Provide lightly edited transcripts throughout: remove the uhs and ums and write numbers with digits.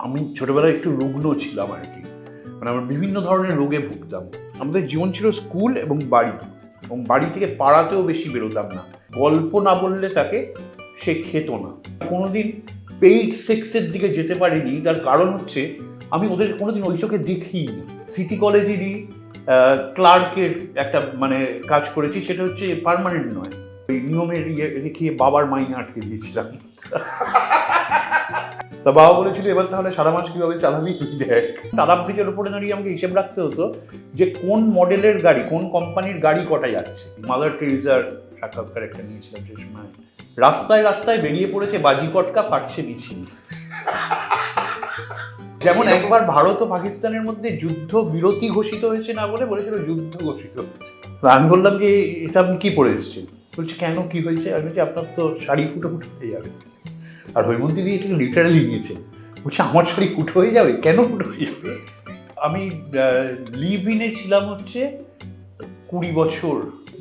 আমি ছোটবেলায় একটু রুগ্ন ছিলাম আর কি, মানে আমরা বিভিন্ন ধরনের রোগে ভুগতাম। আমাদের জীবন ছিল স্কুল এবং বাড়ি, এবং বাড়ি থেকে পাড়াতেও বেশি বেরোতাম না। গল্প না বললে তাকে সে খেত না। কোনোদিন পেইড সেক্সের দিকে যেতে পারিনি, তার কারণ হচ্ছে আমি ওদের কোনোদিন ওই চোখে দেখিনি। সিটি কলেজেরই ক্লার্কের একটা মানে কাজ করেছি, সেটা হচ্ছে পার্মানেন্ট নয়, ওই নিয়মের রেখে বাবার মাইনে আটকে দিয়েছিলাম। তা বাবা বলেছিল এবার তাহলে সারা মাস কিভাবে চালাবি তুই দেখ। তারা ব্রিজের উপরে দাঁড়িয়ে আমাকে হিসেব রাখতে হতো যে কোন মডেলের গাড়ি, কোন কোম্পানির গাড়ি কটা যাচ্ছে। মাদার টেরিজার সাক্ষাৎকার একটা নিয়েছিলাম সে সময়। রাস্তায় রাস্তায় বেরিয়ে পড়েছে বাজি পটকা, ফাটছে মিছিল। যেমন একবার ভারত ও পাকিস্তানের মধ্যে যুদ্ধ বিরতি ঘোষিত হয়েছে না বলে বলেছিল যুদ্ধ ঘোষিত হয়েছে। আমি বললাম যে এটা আপনি কি পরে এসেছেন? বলছে কেন, কি হয়েছে? আমি বলছি আপনার তো শাড়ি ফুটো ফুটো হয়ে যাবে। আর হৈমন্তী দিয়ে এটাকে লিটারালি নিয়েছে, বলছে আমার শাড়ি ফুটো হয়ে যাবে? কেন ফুটো হয়ে যাবে? আমি লিভ ইনে ছিলাম হচ্ছে 20 বছর।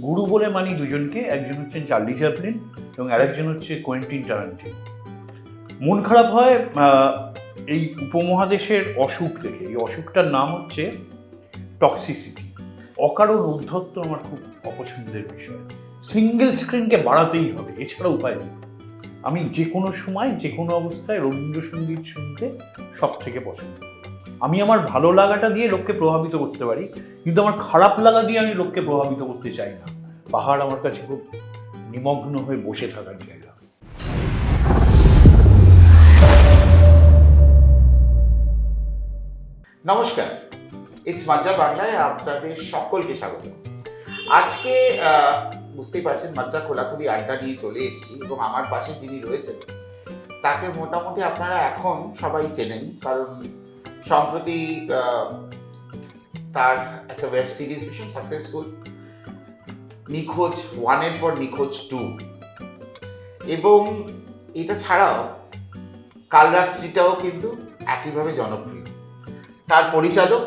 গুরু বলে মানি দুজনকে, একজন হচ্ছেন চার্লি চ্যাপলিন এবং আরেকজন হচ্ছে কোয়েন্টিন টারান্টিনো। মন খারাপ হয় এই উপমহাদেশের অসুখ দেখে। এই অসুখটার নাম হচ্ছে টক্সিসিটি। অকারণ ঔদ্ধত্য আমার খুব অপছন্দের বিষয়। সিঙ্গেল স্ক্রিনকে বাড়াতেই হবে, এছাড়া উপায় নেই। আমি যে কোনো সময় যে কোনো অবস্থায় রবীন্দ্রসঙ্গীত শুনতে সব থেকে পছন্দ। আমি আমার ভালো লাগাটা দিয়ে লোককে প্রভাবিত করতে পারি, কিন্তু আমার খারাপ লাগা দিয়ে আমি লোককে প্রভাবিত করতে চাই না। পাহাড় আমার কাছে খুব নিমগ্ন হয়ে বসে থাকার জায়গা। নমস্কার, ইটস মাজ্জা বাংলায় আপনাদের সকলকে স্বাগত। আজকে বুঝতেই পারছেন মাজ্জা খোলাখুলি আড্ডা নিয়ে চলে এসেছি, এবং আমার পাশে যিনি রয়েছেন তাকে মোটামুটি আপনারা এখন সবাই চেনেন, কারণ সম্প্রতি তার একটা ওয়েব সিরিজ ভীষণ সাকসেসফুল, নিখোঁজ 1-এর পর নিখোঁজ 2, এবং এটা ছাড়াও কাল রাত্রিটাও কিন্তু একইভাবে জনপ্রিয়। তার পরিচালক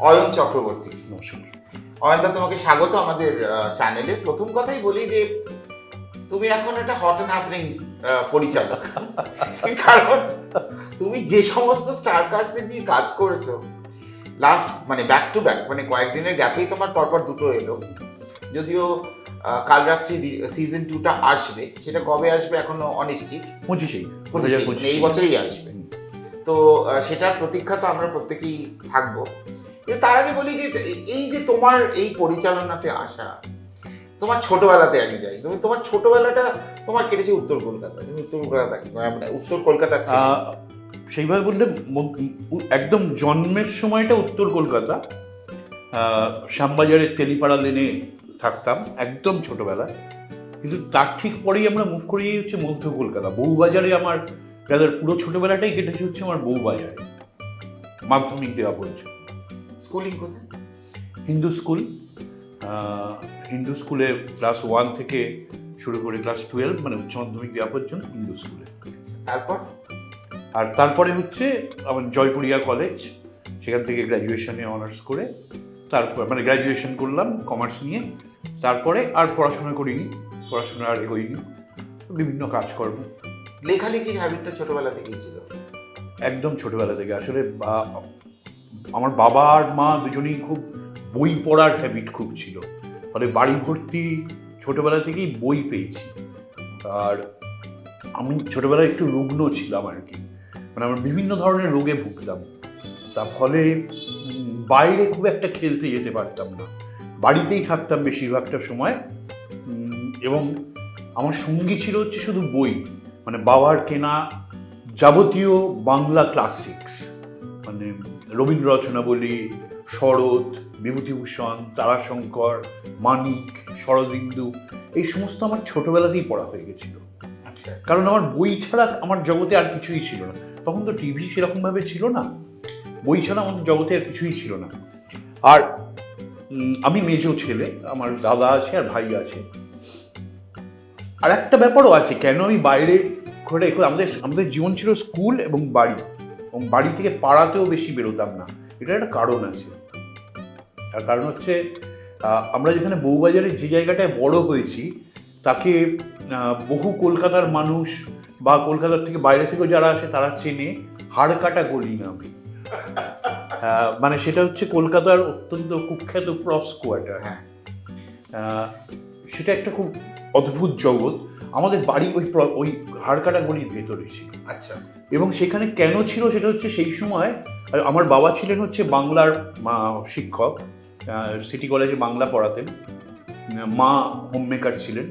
অয়ন চক্রবর্তী। নমস্কার অয়নদা, তোমাকে স্বাগত আমাদের চ্যানেলে। প্রথম কথাই বলি যে তুমি এখন একটা হট অ্যান্ড হ্যাপেনিং পরিচালক, কারণ তুমি যে সমস্ত স্টার কাস্টদের নিয়ে কাজ করেছো লাস্ট মানে ব্যাক টু ব্যাক, মানে কয়েকদিনের গ্যাপেই তোমার পরপর দুটো এলো। যদিও কাল রাত্রি সিজন 2টা আসবে, সেটা কবে আসবে এখনো অনিশ্চিত। 25 এই বছরই আসবে, তো সেটার প্রতীক্ষা তো আমরা প্রত্যেকেই থাকবো। তার আগে বলি যে এই যে তোমার এই পরিচালনাতে আসা, তোমার ছোটবেলাতে আমি যাই, তুমি তোমার ছোটবেলাটা তোমার কেটেছে উত্তর কলকাতা। তুমি উত্তর কলকাতা সেইভাবে বললে একদম জন্মের সময়টা উত্তর কলকাতা, শ্যামবাজারের তেলিপাড়া লেনে থাকতাম একদম ছোটবেলায়। কিন্তু তার ঠিক পরেই আমরা মুভ করিয়ে হচ্ছে মধ্য কলকাতা, বউবাজারে। আমার পুরো ছোটবেলাটাই কেটেছে হচ্ছে আমার বউবাজারে, মাধ্যমিক দেওয়া পর্যন্ত। স্কুলিং কোথায়? হিন্দু স্কুলে ক্লাস 1 থেকে শুরু করে ক্লাস 12, মানে উচ্চ মাধ্যমিক দেওয়া পর্যন্ত হিন্দু স্কুলে। তারপরে হচ্ছে আমার জয়পুরিয়া কলেজ, সেখান থেকে গ্র্যাজুয়েশনে অনার্স করে তারপর মানে গ্র্যাজুয়েশন করলাম কমার্স নিয়ে। তারপরে আর পড়াশোনা করিনি, পড়াশোনা আর এগোইনি, বিভিন্ন কাজকর্ম। লেখালেখির হ্যাবিটটা ছোটবেলা থেকেই ছিল? একদম ছোটবেলা থেকে। আসলে আমার বাবা আর মা দুজনেই খুব বই পড়ার হ্যাবিট খুব ছিল, ফলে বাড়ি ভর্তি ছোটবেলা থেকেই বই পেয়েছি। আর আমি ছোটবেলায় একটু রুগ্ন ছিলাম আর কি, মানে আমরা বিভিন্ন ধরনের রোগে ভুগতাম। তার ফলে বাইরে খুব একটা খেলতে যেতে পারতাম না, বাড়িতেই থাকতাম বেশিরভাগটা সময়। এবং আমার সঙ্গী ছিল হচ্ছে শুধু বই, মানে বাবার কেনা যাবতীয় বাংলা ক্লাসিক্স, মানে রবীন্দ্র রচনাবলী, শরৎ, বিভূতিভূষণ, তারাশঙ্কর, মানিক, শরদিন্দু, এই সমস্ত আমার ছোটবেলাতেই পড়া হয়ে গেছিল। কারণ আমার বই ছাড়া আমার জগতে আর কিছুই ছিল না। তখন তো টিভি সেরকমভাবে ছিল না, বই ছাড়া আমাদের জগতে আর কিছুই ছিল না। আর আমি মেজো ছেলে, আমার দাদা আছে আর ভাই আছে। আর একটা ব্যাপারও আছে, কেন আমি বাইরে ঘরে, আমাদের জীবন ছিল স্কুল এবং বাড়ি, এবং বাড়ি থেকে পাড়াতেও বেশি বেরোতাম না। এটার একটা কারণ আছে। তার কারণ হচ্ছে আমরা যেখানে বউবাজারে যে জায়গাটায় বড় হয়েছি, তাকে বহু কলকাতার মানুষ বা কলকাতার থেকে বাইরে থেকেও যারা আসে তারা চেনে হাড় কাটা গলি নামে। মানে সেটা হচ্ছে কলকাতার অত্যন্ত কুখ্যাত ক্রস কোয়ার্টার। হ্যাঁ, সেটা একটা খুব অদ্ভুত জগৎ। আমাদের বাড়ি ওই হাড়কাটা গলির ভেতরে ছিল। আচ্ছা। এবং সেখানে কেন ছিল সেটা হচ্ছে সেই সময় আমার বাবা ছিলেন হচ্ছে বাংলার শিক্ষক, সিটি কলেজে বাংলা পড়াতেন, মা হোমমেকার ছিলেন।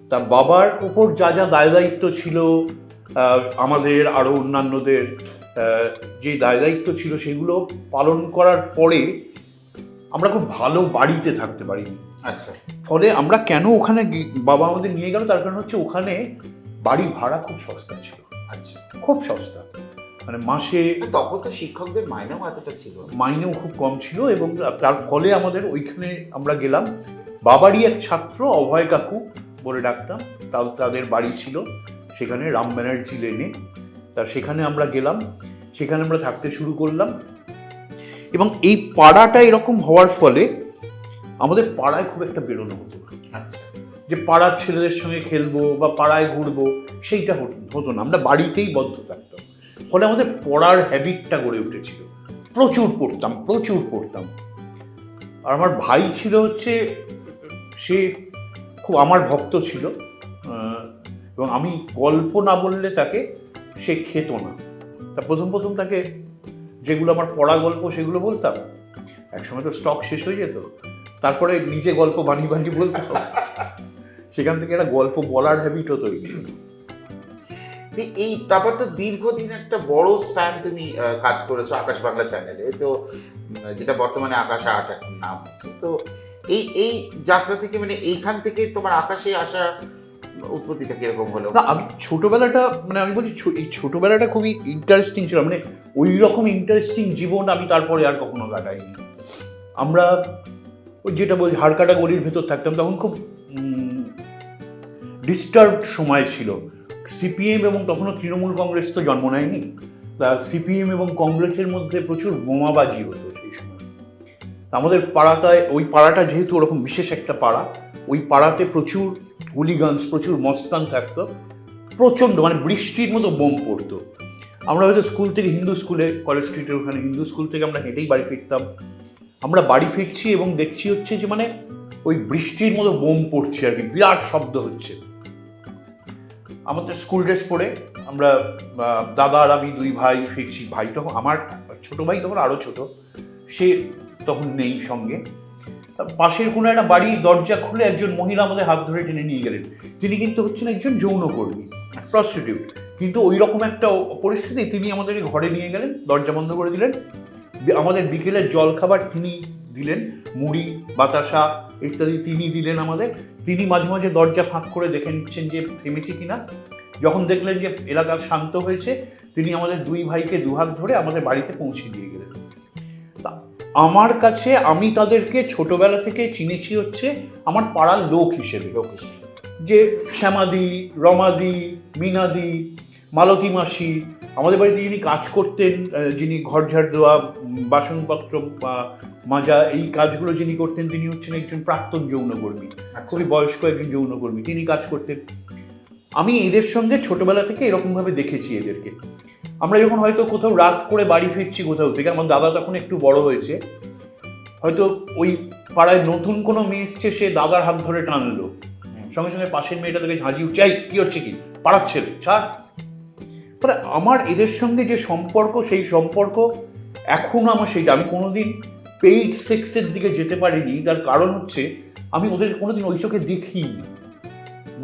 তা বাবার উপর যা যা দায় দায়িত্ব ছিল, আমাদের আরও অন্যান্যদের যে দায় দায়িত্ব ছিল সেগুলো পালন করার পরে আমরা খুব ভালো বাড়িতে থাকতে পারিনি। আচ্ছা। ফলে আমরা কেন ওখানে বাবা আমাদের নিয়ে গেল, তার কারণ হচ্ছে ওখানে বাড়ি ভাড়া খুব সস্তা ছিল। আচ্ছা, খুব সস্তা, মানে মাসে তখন তো শিক্ষকদের মাইনেও এতটা ছিল, মাইনেও খুব কম ছিল। এবং তার ফলে আমাদের ওইখানে আমরা গেলাম। বাবারই এক ছাত্র অভয় কাকু বলে ডাকতাম, তাদের বাড়ি ছিল সেখানে রাম ব্যানার্জি লেনে। তা সেখানে আমরা গেলাম, সেখানে আমরা থাকতে শুরু করলাম। এবং এই পাড়াটা এরকম হওয়ার ফলে আমাদের পাড়ায় খুব একটা বেরোনো হতো না। আচ্ছা, যে পাড়ার ছেলেদের সঙ্গে খেলবো বা পাড়ায় ঘুরবো সেইটা হতো না, আমরা বাড়িতেই বদ্ধ থাকতাম। ফলে আমাদের পড়ার হ্যাবিটটা গড়ে উঠেছিল। প্রচুর পড়তাম। আর আমার ভাই ছিল হচ্ছে, সে খুব আমার ভক্ত ছিল, এবং আমি গল্প না বললে তাকে সে খেত না। তা প্রথম তাকে যেগুলো আমার পড়া গল্প সেগুলো বলতাম, একসময় তো স্টক শেষ হয়ে যেত, তারপরে নিজে গল্প বানিয়ে বলতাম। সেখান থেকে একটা গল্প বলার হ্যাবিটও তৈরি। এই তারপর তো দীর্ঘদিন একটা বড় স্প্যান তুমি কাজ করেছো আকাশ বাংলা চ্যানেলে, তো যেটা বর্তমানে আকাশ ৮ এখন নাম হচ্ছে। তো এই যাত্রা থেকে, মানে এইখান থেকে তোমার আকাশে আসা উৎপত্তিটা কিরকম হলো? না, আমি ছোটবেলাটা, মানে আমি বলছি এই ছোটবেলাটা খুবই ইন্টারেস্টিং ছিল। মানে ওই রকম ইন্টারেস্টিং জীবন আমি তারপরে আর কখনো কাটাইনি। আমরা ওই যেটা বলি হাড়কাটা গলির ভেতর থাকতাম, তখন খুব ডিস্টার্বড সময় ছিল। সিপিএম এবং তখনও তৃণমূল কংগ্রেস তো জন্ম নেয়নি, তা সিপিএম এবং কংগ্রেসের মধ্যে প্রচুর বোমাবাজি হতো সেই সময়। আমাদের পাড়াটায়, ওই পাড়াটা যেহেতু ওরকম বিশেষ একটা পাড়া, ওই পাড়াতে প্রচুর হুলিগানস, প্রচুর মস্তান থাকতো, প্রচণ্ড, মানে বৃষ্টির মতো বোম পড়তো। আমরা হয়তো স্কুল থেকে, হিন্দু স্কুলে, কলেজ স্ট্রিটের ওখানে হিন্দু স্কুল থেকে আমরা হেঁটেই বাড়ি ফিরতাম। আমরা বাড়ি ফিরছি এবং দেখছি হচ্ছে যে মানে ওই বৃষ্টির মতো বোম পড়ছে আর কি, বিরাট শব্দ হচ্ছে। আমাদের স্কুল ড্রেস পরে আমরা, দাদা আর আমি দুই ভাই ফিরছি। ভাই তখন, আমার ছোট ভাই তখন আরও ছোট, সে তখন নেই সঙ্গে। পাশের কোনো একটা বাড়ি দরজা খুলে একজন মহিলা আমাদের হাত ধরে টেনে নিয়ে গেলেন। তিনি কিন্তু হচ্ছেন একজন যৌনকর্মী, প্রস্টিটিউট। কিন্তু ওই রকম একটা পরিস্থিতি, তিনি আমাদের ঘরে নিয়ে গেলেন, দরজা বন্ধ করে দিলেন। আমাদের বিকেলের জলখাবার তিনি দিলেন, মুড়ি বাতাসা ইত্যাদি তিনি দিলেন আমাদের। তিনি মাঝে মাঝে দরজা ফাঁক করে দেখে নিচ্ছেন যে থেমেছি কিনা। যখন দেখলেন যে এলাকা শান্ত হয়েছে, তিনি আমাদের দুই ভাইকে দুহাত ধরে আমাদের বাড়িতে পৌঁছে দিয়ে গেলেন। আমার কাছে, আমি তাদেরকে ছোটবেলা থেকে চিনেছি হচ্ছে আমার পাড়ার লোক হিসেবে, যে শ্যামাদি, রমাদি, মিনাদি, মালতী মাসি, আমাদের বাড়িতে যিনি কাজ করতেন, যিনি ঘর ঝাড় দেওয়া, বাসনপত্র মাজা, এই কাজগুলো যিনি করতেন, তিনি হচ্ছেন একজন প্রাক্তন যৌনকর্মী, খুবই বয়স্ক একজন যৌনকর্মী, তিনি কাজ করতেন। আমি এদের সঙ্গে ছোটবেলা থেকে এরকমভাবে দেখেছি এদেরকে। আমরা যখন হয়তো কোথাও রাত করে বাড়ি ফিরছি কোথাও থেকে, আমার দাদা তখন একটু বড় হয়েছে, হয়তো ওই পাড়ায় নতুন কোনো মেয়ে এসছে, সে দাদার হাত ধরে টানলো, সঙ্গে সঙ্গে পাশের মেয়েটা থেকে ঝাঁঝি উঠছে, এই কি হচ্ছে, কি পাড়ার ছেলে ছাড়। মানে আমার এদের সঙ্গে যে সম্পর্ক, সেই সম্পর্ক এখনো আমার সেইটা, আমি কোনোদিন পেইড সেক্সের দিকে যেতে পারিনি। তার কারণ হচ্ছে আমি ওদের কোনোদিন ওই চোখে দেখিনি,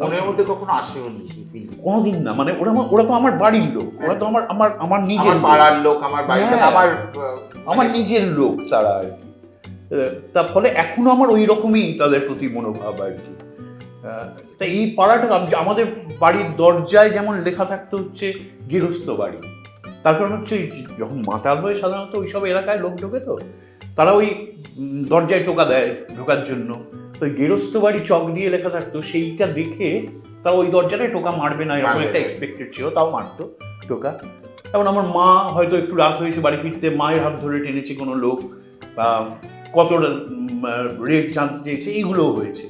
মনের মধ্যে কখনো আসে কোনোদিন না। মানে ওরা তো আমার বাড়ির লোক, ওরা তো আমার নিজের পাড়ার লোক, আমার বাড়িতে আমার নিজের লোক তারা আর কি। তার ফলে এখনো আমার ওই রকমই তাদের প্রতি মনোভাব আর কি। তাই এই পাড়াটা, আমাদের বাড়ির দরজায় যেমন লেখা থাকতো হচ্ছে গৃহস্থ বাড়ি, তার কারণ হচ্ছে যখন মাতাল হয়ে সাধারণত ওইসব এলাকায় লোক ঢোকে, তো তারা ওই দরজায় টোকা দেয় ঢোকার জন্য, তো গৃহস্থ বাড়ি চক দিয়ে লেখা থাকতো, সেইটা দেখে তারা ওই দরজাটায় টোকা মারবে না এরকম একটা এক্সপেক্টেড ছিল, তাও মারতো টোকা। এখন আমার মা হয়তো একটু রাত হয়েছে বাড়ি ফিরতে, মায়ের হাত ধরে টেনেছে কোনো লোক, বা কত রেট জানতে চেয়েছে, এইগুলোও হয়েছে।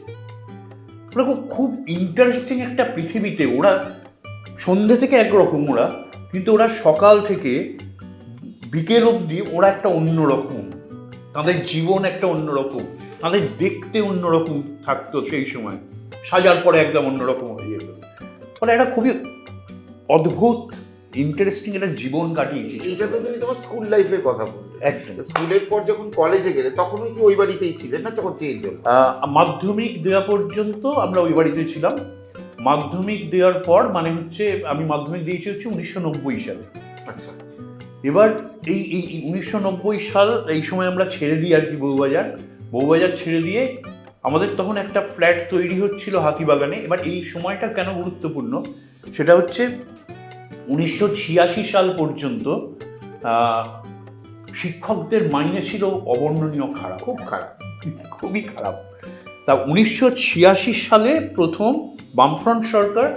ওরা খুব ইন্টারেস্টিং একটা পৃথিবীতে, ওরা সন্ধ্যে থেকে একরকম, ওরা কিন্তু ওরা সকাল থেকে বিকেল অবধি ওরা একটা অন্যরকম, তাদের জীবন একটা অন্যরকম, তাদের দেখতে অন্যরকম থাকতো সেই সময়, সাজার পরে একদম অন্যরকম হয়ে যেত। ফলে একটা খুবই অদ্ভুত ইন্টারেস্টিং একটা জীবন কাটিয়েছি। এইটা তো তুমি তোমার স্কুল লাইফের কথা বলতে, একদম। স্কুলের পর যখন কলেজে গেলে তখন কি ওই বাড়িতেই ছিলেন না যখন চেঞ্জ হলো? মাধ্যমিক দেওয়া পর্যন্ত আমরা ওই বাড়িতে ছিলাম। মাধ্যমিক দেওয়ার পর মানে হচ্ছে আমি মাধ্যমিক দিয়েছি হচ্ছে 1990 সালে। আচ্ছা। এবার এই এই 1990 সাল এই সময় আমরা ছেড়ে দিই আর কি বউবাজার ছেড়ে দিয়ে আমাদের তখন একটা ফ্ল্যাট তৈরি হচ্ছিল হাতিবাগানে। এবার এই সময়টা কেন গুরুত্বপূর্ণ সেটা হচ্ছে 1986 সাল পর্যন্ত শিক্ষকদের মাইনে ছিল অবর্ণনীয় খারাপ, খুব খারাপ, খুবই খারাপ। তা 1986 সালে প্রথম বামফ্রন্ট সরকার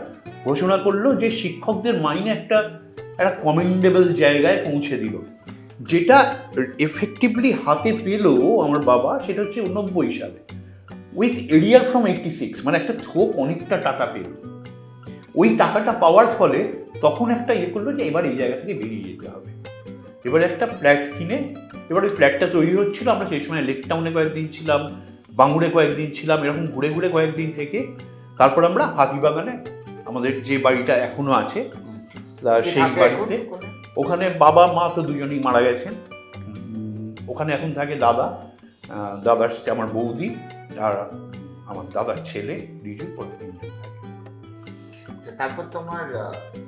ঘোষণা করলো যে শিক্ষকদের মাইনে একটা কমেন্ডেবল জায়গায় পৌঁছে দিল। যেটা এফেক্টিভলি হাতে পেল আমার বাবা সেটা হচ্ছে 90 সালে উইথ এরিয়ার ফ্রম 86, মানে একটা থোক অনেকটা টাকা পেল। ওই টাকাটা পাওয়ার ফলে তখন একটা করলো যে এবার এই জায়গা থেকে বেরিয়ে যেতে হবে। এবার একটা ফ্ল্যাট কিনে, এবার ওই ফ্ল্যাটটা তৈরি হচ্ছিল। আমরা সেই সময় লেক টাউনে কয়েকদিন ছিলাম, বাঙুরে কয়েকদিন ছিলাম, এরকম ঘুরে ঘুরে কয়েকদিন থেকে তারপর আমরা হাতিবাগানে আমাদের যে বাড়িটা এখনো আছে সেই বাড়িতে, ওখানে বাবা মা তো দুজনেই মারা গেছেন। ওখানে এখন থাকে দাদার আমার বৌদি আর আমার দাদার ছেলে রিজু, তারপর তোমার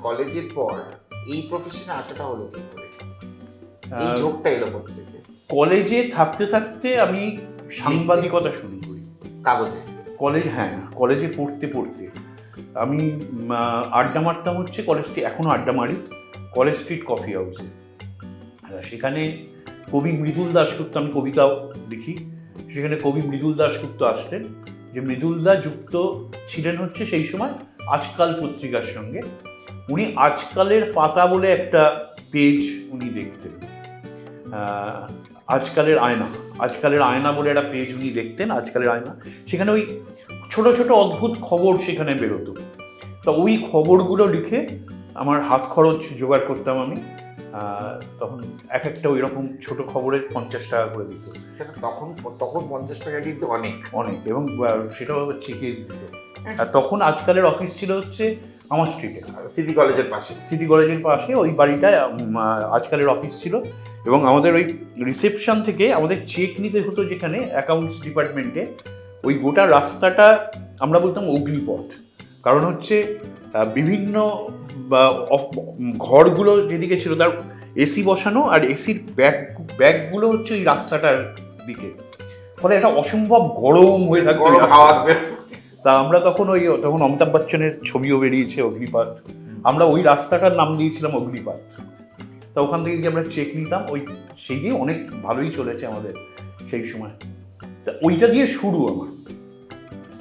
কলেজের পর এই প্রফেশনে আসাটা হলো কি করে? এই ঝোঁকটা এলো কোথা থেকে? কলেজে থাকতে থাকতে আমি সাংবাদিকতা শুরু করি কাগজে। কলেজে পড়তে আমি আড্ডা মারতাম হচ্ছে কলেজটি এখনো আড্ডা মারি কলেজ স্ট্রিট কফি হাউসে। সেখানে কবি মৃদুল দাশগুপ্ত, আমি কবিতাও লিখি, সেখানে কবি মৃদুল দাশগুপ্ত আসতেন। যে মৃদুলদা যুক্ত ছিলেন হচ্ছে সেই সময় আজকাল পত্রিকার সঙ্গে। উনি আজকালের পাতা বলে একটা পেজ উনি দেখতেন, আজকালের আয়না বলে একটা পেজ উনি দেখতেন, আজকালের আয়না। সেখানে ওই ছোট ছোট অদ্ভুত খবর সেখানে বেরোতো। তা ওই খবরগুলো লিখে আমার হাত খরচ জোগাড় করতাম আমি। তখন এক একটা ওই রকম ছোট খবরে 50 টাকা করে দিত। সেটা তখন 50 টাকা কিন্তু অনেক, এবং সেটাও চেকে দিত। আর তখন আজকালের অফিস ছিল হচ্ছে আমার স্ট্রিটে, সিটি কলেজের পাশে ওই বাড়িটায় আজকালের অফিস ছিল। এবং আমাদের ওই রিসেপশন থেকে আমাদের চেক নিতে হতো যেখানে অ্যাকাউন্টস ডিপার্টমেন্টে, ওই গোটা রাস্তাটা আমরা বলতাম অগ্নিপথ। কারণ হচ্ছে বিভিন্ন ঘরগুলো যেদিকে ছিল তার এসি বসানো, আর এসির ব্যাগগুলো হচ্ছে ওই রাস্তাটার দিকে, ফলে একটা অসম্ভব গরম হয়ে থাকতো। তা আমরা তখন অমিতাভ বচ্চনের ছবিও বেরিয়েছে অগ্নিপাত, আমরা ওই রাস্তাটার নাম দিয়েছিলাম অগ্নিপাত। তা ওখান থেকে গিয়ে আমরা চেক নিতাম, সেই দিয়ে অনেক ভালোই চলেছে আমাদের সেই সময়। তা ওইটা দিয়ে শুরু আমার।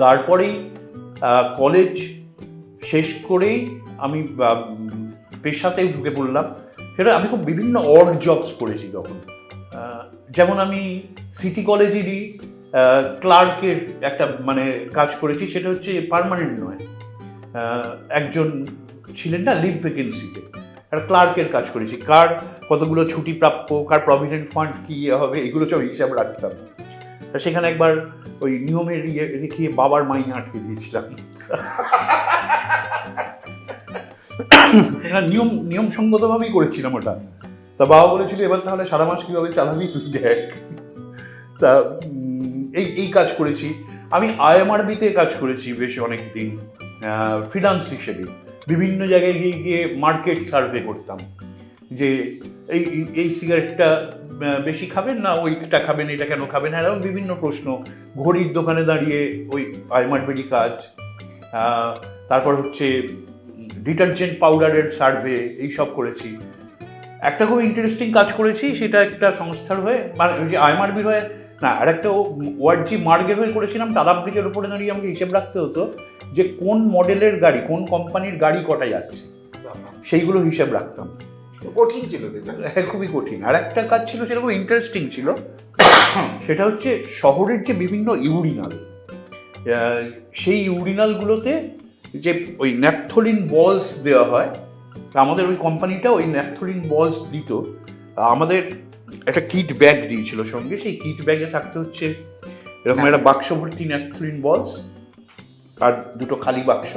তারপরেই কলেজ শেষ করেই আমি পেশাতেই ঢুকে পড়লাম। সেটা আমি খুব বিভিন্ন অড জবস করেছি তখন। যেমন আমি সিটি কলেজেরই ক্লার্কের একটা কাজ করেছি, সেটা হচ্ছে পার্মানেন্ট নয়, একজন ছিলেন না লিভ ভ্যাকেন্সিতে, একটা ক্লার্কের কাজ করেছি। কার কতগুলো ছুটি প্রাপ্য, কার প্রভিডেন্ট ফান্ড কী হবে, এগুলো সব হিসাব রাখতাম। সেখানে একবার ওই নিয়মের রেখে বাবার মাইনে আটকে দিয়েছিলাম। নিয়ম সঙ্গতভাবেই করেছিলাম ওটা। তা বাবা বলেছিল এবার তাহলে সারা মাস কীভাবে চালাবি তুই দেখ। তা এই কাজ করেছি আমি। IMRB-তে কাজ করেছি বেশ অনেক দিন ফ্রিল্যান্স হিসেবে। বিভিন্ন জায়গায় গিয়ে মার্কেট সার্ভে করতাম, যে এই সিগারেটটা বেশি খাবেন না ওইটা খাবেন, এটা কেন খাবেন, এরকম বিভিন্ন প্রশ্ন। ঘড়ির দোকানে দাঁড়িয়ে ওই IMRB কাজ। তারপর হচ্ছে ডিটারজেন্ট পাউডারের সার্ভে, এইসব করেছি। একটা খুব ইন্টারেস্টিং কাজ করেছি, সেটা একটা সংস্থার হয়ে, ওই যে IMRB হয়ে না, আর একটা ওয়ার্ডজি মার্গের হয়ে করেছিলাম। টালা ব্রিজের উপরে দাঁড়িয়ে আমাকে হিসেব রাখতে হতো যে কোন মডেলের গাড়ি, কোন কোম্পানির গাড়ি কটা যাচ্ছে, সেইগুলো হিসেব রাখতাম। কঠিন ছিল, হ্যাঁ খুবই কঠিন। আর একটা কাজ ছিল সেটা খুব ইন্টারেস্টিং ছিল, সেটা হচ্ছে শহরের যে বিভিন্ন ইউরিনাল, সেই ইউরিনালগুলোতে যে ওই ন্যাপথলিন বলস দেওয়া হয়, তা আমাদের ওই কোম্পানিটা ওই ন্যাপথলিন বলস দিত। আমাদের একটা কিট ব্যাগ দিয়েছিল সঙ্গে, সেই কিট ব্যাগে থাকতে হচ্ছে এরকম একটা বাক্স ভর্তি ন্যাপথলিন বলস, আর দুটো খালি বাক্স,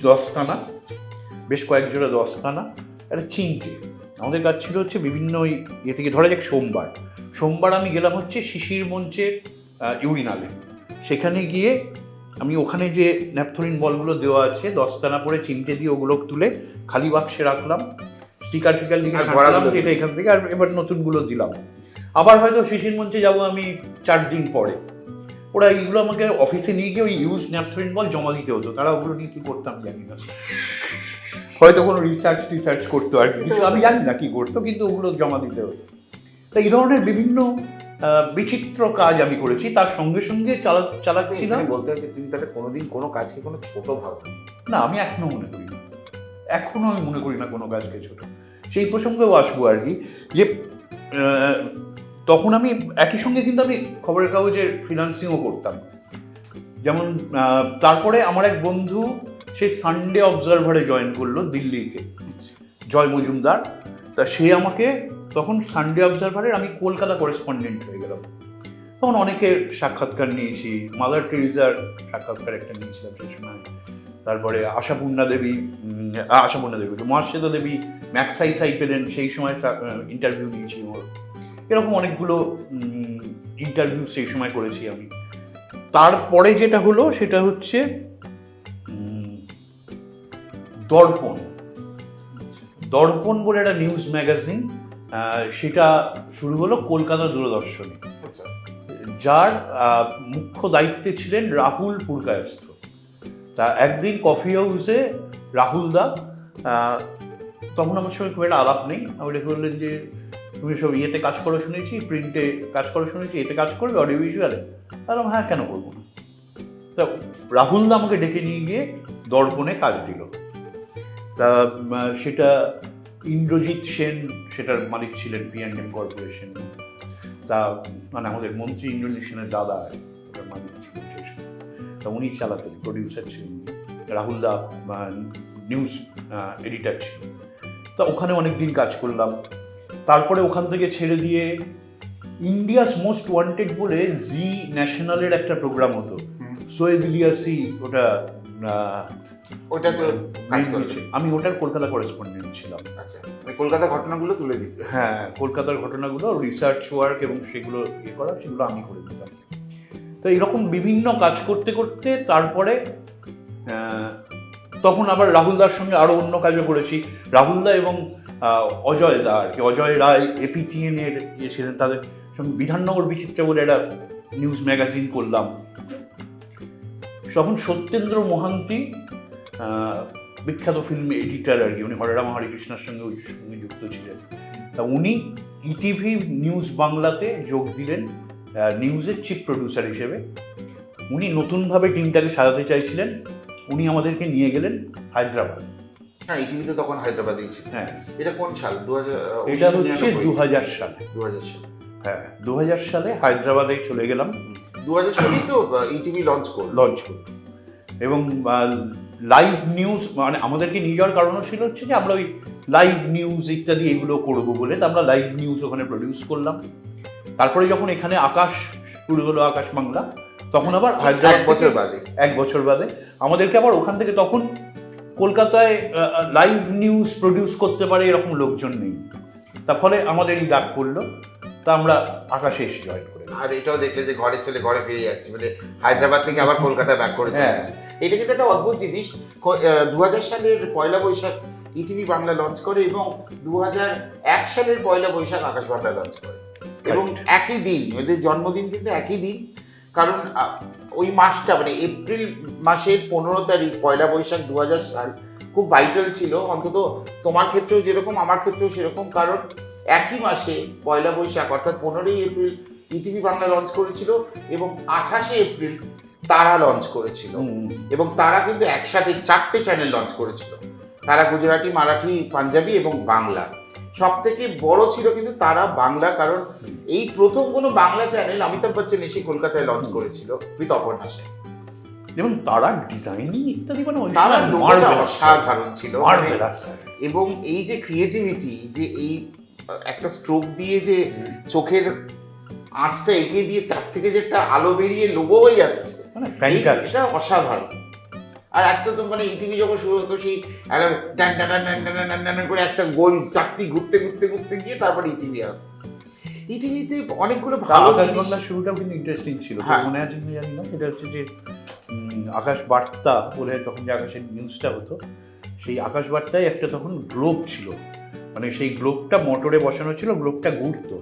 10 দানা, বেশ কয়েক জোড়া 10 দানা, একটা চিমটে। আমাদের কাজ ছিল হচ্ছে বিভিন্ন ওই ইয়ে থেকে, ধরা যাক সোমবার আমি গেলাম হচ্ছে শিশির মঞ্চের ইউরিনালে, সেখানে গিয়ে আমি ওখানে যে ন্যাপথলিন বলগুলো দেওয়া আছে 10 দানা করে চিমটে দিয়ে ওগুলো তুলে খালি বাক্সে রাখলাম, স্টিকার ফিকার লিখে রাখলাম এটা এখান থেকে, আর এবার নতুনগুলো দিলাম। আবার হয়তো শিশির মঞ্চে যাবো আমি 4 দিন পরে, ওরা এইগুলো আমাকে অফিসে নিয়ে গিয়ে ওই ইউজ ন্যাপথলিন বল জমা দিতে হতো। তারা ওগুলো নিয়ে কী করতাম জানি না, হয়তো কোনো রিসার্চ করতো আর কিছু, আমি জানি না কী করতো, কিন্তু ওগুলো জমা দিতে হতো। তো এই ধরনের বিভিন্ন বিচিত্র কাজ আমি করেছি। তার সঙ্গে সঙ্গে চালাচ্ছিলাম। বলতে হচ্ছে তুমি তাহলে কোনোদিন কোনো কাজকে কোনো ছোট ভাবো না? আমি এখনো মনে করি না, এখনো আমি মনে করি না কোনো কাজকে ছোট। সেই প্রসঙ্গেও আসবো আর কি, যে তখন আমি একই সঙ্গে কিন্তু আমি খবরের কাগজের ফ্রিল্যান্সিংও করতাম। যেমন তারপরে আমার এক বন্ধু সে সানডে অবজারভারে জয়েন করলো দিল্লিতে, জয় মজুমদার। তা সে আমাকে তখন সানডে অবজারভারের আমি কলকাতা করেসপন্ডেন্ট হয়ে গেলাম। তখন অনেকের সাক্ষাৎকার নিয়েছি, মাদার টেরিজার সাক্ষাৎকার একটা নিয়েছিলাম সেই সময়, তারপরে আশাপূর্ণা দেবী, মহাশ্বেতা দেবী ম্যাক্সাইসাই পেলেন, সেই সময় ইন্টারভিউ নিয়েছি ওর। এরকম অনেকগুলো ইন্টারভিউ সেই সময় করেছি আমি। তারপরে যেটা হলো সেটা হচ্ছে দর্পণ বলে একটা নিউজ ম্যাগাজিন, সেটা শুরু হলো কলকাতা দূরদর্শনে, যার মুখ্য দায়িত্বে ছিলেন রাহুল পুরকায়স্থ। তা একদিন কফি হাউসে রাহুল দা, তখন আমার সঙ্গে খুব একটা আলাপ নেই, আমাকে বললেন যে তুমি সব ইয়েতে কাজ করো শুনেছি, প্রিন্টে কাজ করো শুনেছি, এতে কাজ করবে অডিও ভিজুয়ালে? বললাম হ্যাঁ, কেন করবো না। তা রাহুল দা আমাকে ডেকে নিয়ে গিয়ে দর্পণে কাজ দিল। তা সেটা ইন্দ্রজিৎ সেন সেটার মালিক ছিলেন, P&M কর্পোরেশন। তা মানে আমাদের মন্ত্রী ইন্দ্রজিৎ সেনের দাদা ওটার মালিক ছিলেন সেই সময়। তা উনি চালাতেন, প্রডিউসার ছিলেন উনি। রাহুল দা নিউজ এডিটার ছিল। তা ওখানে অনেক দিন কাজ করলাম। তারপরে ওখান থেকে ছেড়ে দিয়ে ইন্ডিয়াস মোস্ট ওয়ান্টেড বলে জি ন্যাশনালের একটা প্রোগ্রাম হতো, সোয়েব ইলিয়াসি ওটা তো আমি ওটার কলকাতা করেসপন্ডেন্ট ছিলাম। আচ্ছা, কলকাতার ঘটনাগুলো তুলে দিতে? হ্যাঁ, কলকাতার ঘটনাগুলো রিসার্চ ওয়ার্ক এবং সেগুলো করা, সেগুলো আমি করে দিতাম। তো এইরকম বিভিন্ন কাজ করতে করতে তারপরে তখন আবার রাহুলদার সঙ্গে আরও অন্য কাজও করেছি। রাহুলদা এবং অজয় দা আর কি, অজয় রায় APTN এর ইয়ে ছিলেন, তাদের সঙ্গে বিধাননগর বিচিত্রা বলে একটা নিউজ ম্যাগাজিন করলাম। তখন সত্যেন্দ্র মহান্তি, বিখ্যাত ফিল্ম এডিটার আর কি, উনি হরে রাম হরে কৃষ্ণার সঙ্গে ওই সঙ্গে যুক্ত ছিলেন। তা উনি ইটিভি নিউজ বাংলাতে যোগ দিলেন নিউজের চিফ প্রডিউসার হিসেবে। উনি নতুনভাবে টিমটাকে সাজাতে চাইছিলেন, উনি আমাদেরকে নিয়ে গেলেন হায়দ্রাবাদ। হ্যাঁ, ইটিভিতে তখন হায়দ্রাবাদেই ছিল। হ্যাঁ। এটা কোন সাল? এটা হচ্ছে 2000 সালে। 2000 সালে। হ্যাঁ, 2000 সালে হায়দ্রাবাদে চলে গেলাম। 2000 সালেই তো ইটিভি লঞ্চ করলো। এবং লাইভ নিউজ, মানে আমাদেরকে নিয়ে যাওয়ার কারণও ছিল হচ্ছে যে আমরা ওই লাইভ নিউজ ইত্যাদি এগুলো করবো বলে। তা আমরা লাইভ নিউজ ওখানে প্রডিউস করলাম। তারপরে যখন এখানে আকাশ শুরু হলো, আকাশ বাংলা, তখন আবার হায়দ্রাবাদ 1 বছর বাদে আমাদেরকে আবার ওখান থেকে, তখন কলকাতায় লাইভ নিউজ প্রডিউস করতে পারে এরকম লোকজন নেই। তার ফলে আমাদেরই ডাক করলো, তা আমরা আকাশে এসে জয়েন করে। আর এটাও দেখলে যে ঘরের ছেলে ঘরে ফিরে যাচ্ছে, মানে হায়দ্রাবাদ থেকে আবার কলকাতায় ব্যাক করে। হ্যাঁ, এটা কিন্তু একটা অদ্ভুত জিনিস। 2000 সালের পয়লা বৈশাখ ইটিভি বাংলা লঞ্চ করে এবং 2001 সালের পয়লা বৈশাখ আকাশ বাংলা লঞ্চ করে, এবং একই দিন, ওদের জন্মদিন কিন্তু একই দিন। কারণ ওই মাসটা, মানে এপ্রিল মাসের 15 তারিখ পয়লা বৈশাখ 2000 সাল খুব ভাইটাল ছিল, অন্তত তোমার ক্ষেত্রেও যেরকম আমার ক্ষেত্রেও সেরকম। কারণ একই মাসে পয়লা বৈশাখ অর্থাৎ 15ই এপ্রিল ইটিভি বাংলা লঞ্চ করেছিল এবং 28শে এপ্রিল তারা লঞ্চ করেছিল। এবং তারা কিন্তু একসাথে 4টে চ্যানেল লঞ্চ করেছিল, তারা গুজরাটি, মারাঠি, পাঞ্জাবি এবং বাংলা। সব থেকে বড় ছিল কিন্তু তারা বাংলা, কারণ এই প্রথম কোনো বাংলা চ্যানেল অমিতাভ বচ্চন এসে কলকাতায় লঞ্চ করেছিল উইথ অপর্ণা সেন। এবং তারা ডিজাইনিং ইত্যাদি মানে তারা লোকটা অসাধারণ ছিল মানে, মার্ভেলাস। এবং এই যে ক্রিয়েটিভিটি, যে এই একটা স্ট্রোক দিয়ে যে চোখের আঁচটা এগিয়ে দিয়ে তার থেকে যে একটা আলো বেরিয়ে লোগো হয়ে যাচ্ছে, মানে এটা অসাধারণ। আর একটা তো মানে ইটিভি যখন শুরু হতো সেই টান টান টান টান টান টান টান করে একটা গোল চাকতি ঘুরতে ঘুরতে ঘুরতে গিয়ে তারপরে ইটিভি আসতো। ইটিভিতে অনেকগুলো ভালো আকাশ জিনিস- বাংলার শুরুটাও কিন্তু ইন্টারেস্টিং ছিল, হ্যাঁ। মনে আছে কিনা জানি না। সেটা হচ্ছে যে আকাশ বার্তা বলে তখন যে আকাশের নিউজটা হতো, সেই আকাশ বার্তায় একটা তখন গ্লোব ছিল, মানে সেই গ্লোবটা মোটরে বসানো ছিল, গ্লোবটা ঘুরতো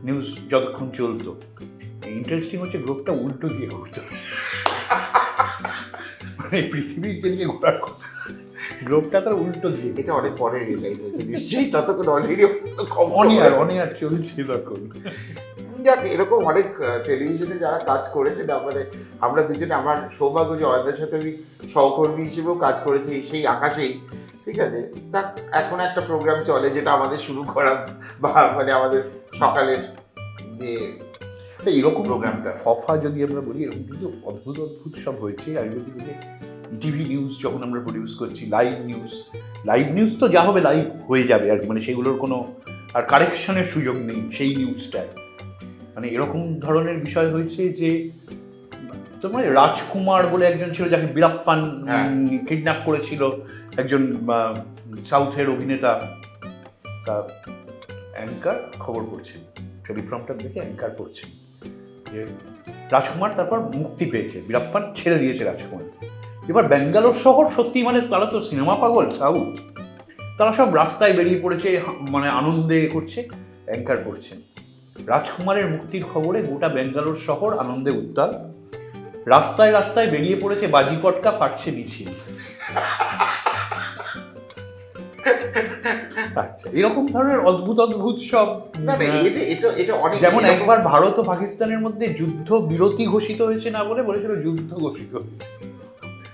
নিউজ যতক্ষণ চলতো। ইন্টারেস্টিং হচ্ছে গ্লোবটা উল্টো গিয়ে ঘুরতো, মানে পৃথিবীর যেদিকে ঘোরার কথা গ্লোবটা তার উল্টো দিয়ে। এটা অনেক পরে রিয়েলাইজ হয়েছে নিশ্চয়ই, ততক্ষণ অলরেডি অনিয়ার চলছে তখন। যাক, এরকম অনেক টেলিভিশনে যারা কাজ করেছে না, মানে আমরা দুজনে, আমার সৌভাগ্য যে অয়দের সাথে আমি সহকর্মী হিসেবেও কাজ করেছি সেই আকাশেই, ঠিক আছে। তা এখন একটা প্রোগ্রাম চলে যেটা আমাদের শুরু করা বা মানে আমাদের সকালের যে এরকম প্রোগ্রামটা, ফফা যদি আমরা বলি, এরকম কিন্তু অদ্ভুত অদ্ভুত সব হয়েছে। আমি যদি বলি টিভি নিউজ যখন আমরা প্রডিউস করছি, লাইভ নিউজ তো যা হবে লাইভ হয়ে যাবে আর মানে সেগুলোর কোনো আর কারেকশনের সুযোগ নেই সেই নিউজটায়। মানে এরকম ধরনের বিষয় হয়েছে যে তোমার রাজকুমার বলে একজন ছিল যাকে বীরাপ্পান কিডন্যাপ করেছিল, একজন সাউথের অভিনেতা, তা অ্যাঙ্কার খবর পড়ছেন, টেলিপ্রম্পটার দেখে অ্যাঙ্কার পড়ছেন যে রাজকুমার তারপর মুক্তি পেয়েছে, বীরাপ্পান ছেড়ে দিয়েছে রাজকুমার। এবার ব্যাঙ্গালোর শহর সত্যি মানে তারা তো সিনেমা পাগল সাউথ, তারা সব রাস্তায় বেরিয়ে পড়েছে, মানে আনন্দে করছে, অ্যাঙ্কার করছেন রাজকুমারের মুক্তির খবরে গোটা ব্যাঙ্গালোর শহর আনন্দে উত্তাল, রাস্তায় রাস্তায় বেরিয়ে পড়েছে বাজি পটকা, ফাটছে মিছিল। আচ্ছা, এরকম ধরনের অদ্ভুত অদ্ভুত সব, যেমন একবার ভারত ও পাকিস্তানের মধ্যে যুদ্ধ বিরতি ঘোষিত হয়েছে না বলে বলেছিল যুদ্ধ ঘোষিত হয়েছে।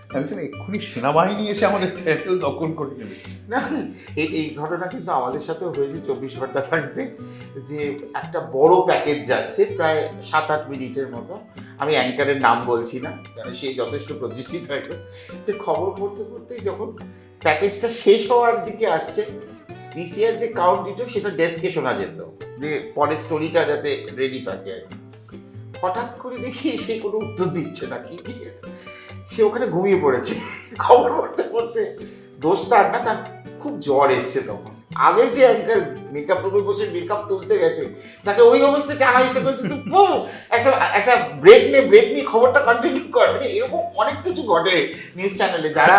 আমি বলছিলাম এক্ষুনি সেনাবাহিনী এসে আমাদের চ্যানেল দখল করে নেবে। না, এই ঘটনা কিন্তু আমাদের সাথেও হয়েছে 24 ঘন্টা থাকতে, যে একটা বড় প্যাকেজ যাচ্ছে প্রায় 7-8 মিনিটের মতো, আমি অ্যাঙ্কারের নাম বলছি না কারণ সে যথেষ্ট প্রতিষ্ঠিত হয়তো, তো খবর পড়তে পড়তেই যখন প্যাকেজটা শেষ হওয়ার দিকে আসছে, স্পিসিয়ার যে কাউন্ট দিত সেটা ডেস্কে শোনা যেত, যে পরের স্টোরিটা যাতে রেডি থাকে আর কি। হঠাৎ করে দেখি সে কোনো উত্তর দিচ্ছে না, কি দিয়েছে, সে ওখানে ঘুমিয়ে পড়েছে খবর পড়তে পড়তে। দোষ তার না, তার খুব জ্বর এসছে তখন। আগে যে অ্যাঙ্কার মেকআপ রুমে বসে মেকআপ তুলতে গেছে, তাকে ওই অবস্থায় জানা ইচ্ছে করেছে একটা ব্রেক নিয়ে খবরটা কন্টিনিউ করে। মানে এরকম অনেক কিছু ঘটে নিউজ চ্যানেলে, যারা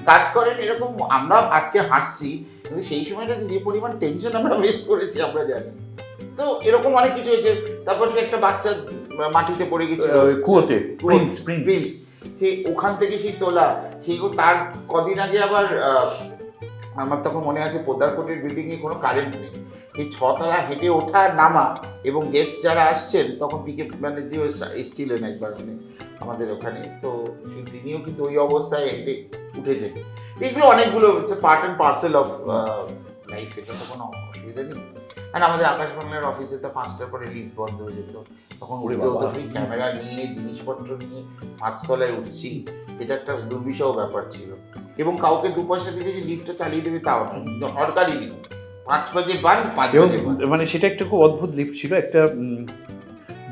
কাজ করেন এরকম। আমরা আজকে হাসছি, কিন্তু সেই সময়টা যে পরিমাণ টেনশন আমরা ফেস করেছি আমরা জানি। তো এরকম অনেক কিছু হয়েছে। তারপর একটা বাচ্চা মাটিতে পড়ে গেছিল কুয়োতে, প্রিন্স, সে ওখান থেকে সেই তোলা, সেই তার কদিন আগে আবার আমার তখন মনে আছে পোদ্দারকোটের বিল্ডিং এ কোনো কারেন্ট নেই, এই 6 তলা হেঁটে ওঠা নামা, এবং গেস্ট যারা আসছেন তখন পিকে মানে যে এসছিলেন একবার মানে আমাদের ওখানে, তো তিনিও কিন্তু ওই অবস্থায় হেঁটে উঠেছেন। এগুলো অনেকগুলো হচ্ছে part and parcel of life, এটা তো কোনো অসুবিধা নেই। আর আমাদের আকাশ বাংলার অফিসে তো 5টার পরে লিফট বন্ধ হয়ে যেত, তখন উঠতে হতো ক্যামেরা নিয়ে জিনিসপত্র নিয়ে 5 তলায় উঠছি, এটা একটা দুর্বিষহ ব্যাপার ছিল। এবং কাউকে 2 পয়সা দিতে যে লিফটটা চালিয়ে দেবে তাও না, সরকারি লিফট, 5 বাজে বান 5 বাজে বান। মানে সেটা একটা খুব অদ্ভুত লিফট ছিল, একটা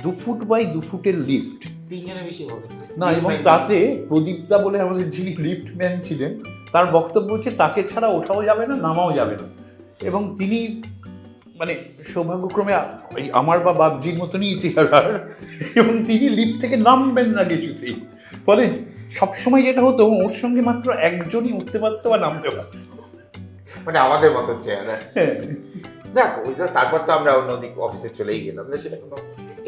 2 ফুট বাই 2 ফুটের লিফট, 3 জনের বেশি হবে না। এবং তাতে প্রদীপদা বলে আমাদের যিনি লিফট ম্যান ছিলেন, তার বক্তব্য হচ্ছে তাকে ছাড়া ওঠাও যাবে না, নামাও যাবে না। এবং তিনি মানে সৌভাগ্যক্রমে ওই আমার বা বাবজির মতনই চেহারার, এবং তিনি লিফট থেকে নামবেন না কিছুতেই। ফলে সবসময় যেটা হতো, ওর সঙ্গে মাত্র একজনই উঠতে পারতো বা নামতে পারতো, মানে আমাদের মতো চেহারা। হ্যাঁ। দেখো ওইটা, তারপর তো আমরা অন্যদিক অফিসে চলেই গেলাম, সেটা কোনো।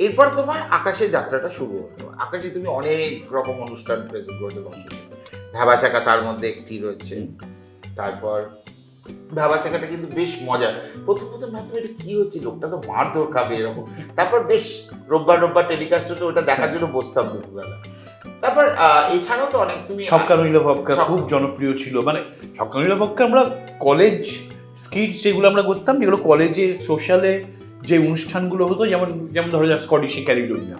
এরপর তোমার আকাশের যাত্রাটা শুরু হলো। আকাশে তুমি অনেক রকম অনুষ্ঠান প্রেজেন্ট করতে পারছো, ভাবা চাকা তার মধ্যে একটি রয়েছে। তারপর ভাবা চাকাটা কিন্তু বেশ মজার। প্রথম ভাবতাম এটা কি হচ্ছে, লোকটা তো মারধর খাবে এরকম। তারপর বেশ রোববার টেলিকাস্ট হতো, ওটা দেখার জন্য বসতাম দুপুরবেলা। তারপর এছাড়াও তো অনেক, তুমি সবকা নইলে ভক্কা খুব জনপ্রিয় ছিল। মানে সবকা নইলে ভক্কা আমরা কলেজ স্কিটস যেগুলো আমরা করতাম, যেগুলো কলেজে সোশ্যালে যে অনুষ্ঠানগুলো হতো, যেমন ধরো যাক স্কটিশ ক্যালিডোনিয়া,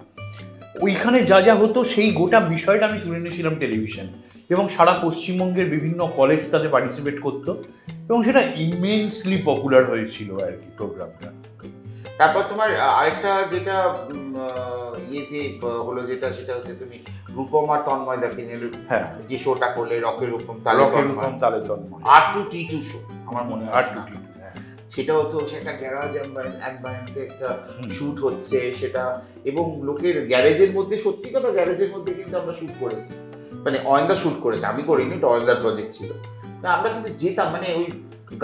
ওইখানে যা যা হতো সেই গোটা বিষয়টা আমি তুলে নিয়েছিলাম টেলিভিশন, এবং সারা পশ্চিমবঙ্গের বিভিন্ন কলেজ তাতে পার্টিসিপেট করতো, এবং সেটা ইমেন্সলি পপুলার হয়েছিল আর কি প্রোগ্রামটা। তারপর তোমার আরেকটা যেটা ইয়েতে হলো যেটা, সেটা হচ্ছে তুমি রূপম আর তন্ময়দাকে নিয়ে হ্যাঁ, যে শোটা করলে রকের রূপম রকের রূপম তালে তন্ময়, R2T2 শো আমার মনে হয় না, সেটা হতো সেটা গ্যারাজ অ্যাম্বায়েন্সে একটা শুট হচ্ছে সেটা, এবং লোকের গ্যারেজের মধ্যে, সত্যি কথা গ্যারেজের মধ্যে কিন্তু আমরা শুট করেছি, মানে অয়েন্দা শুট করেছে, আমি করিনি, এটা অয়েন্দার প্রজেক্ট ছিল। তা আমরা কিন্তু যেতাম, মানে ওই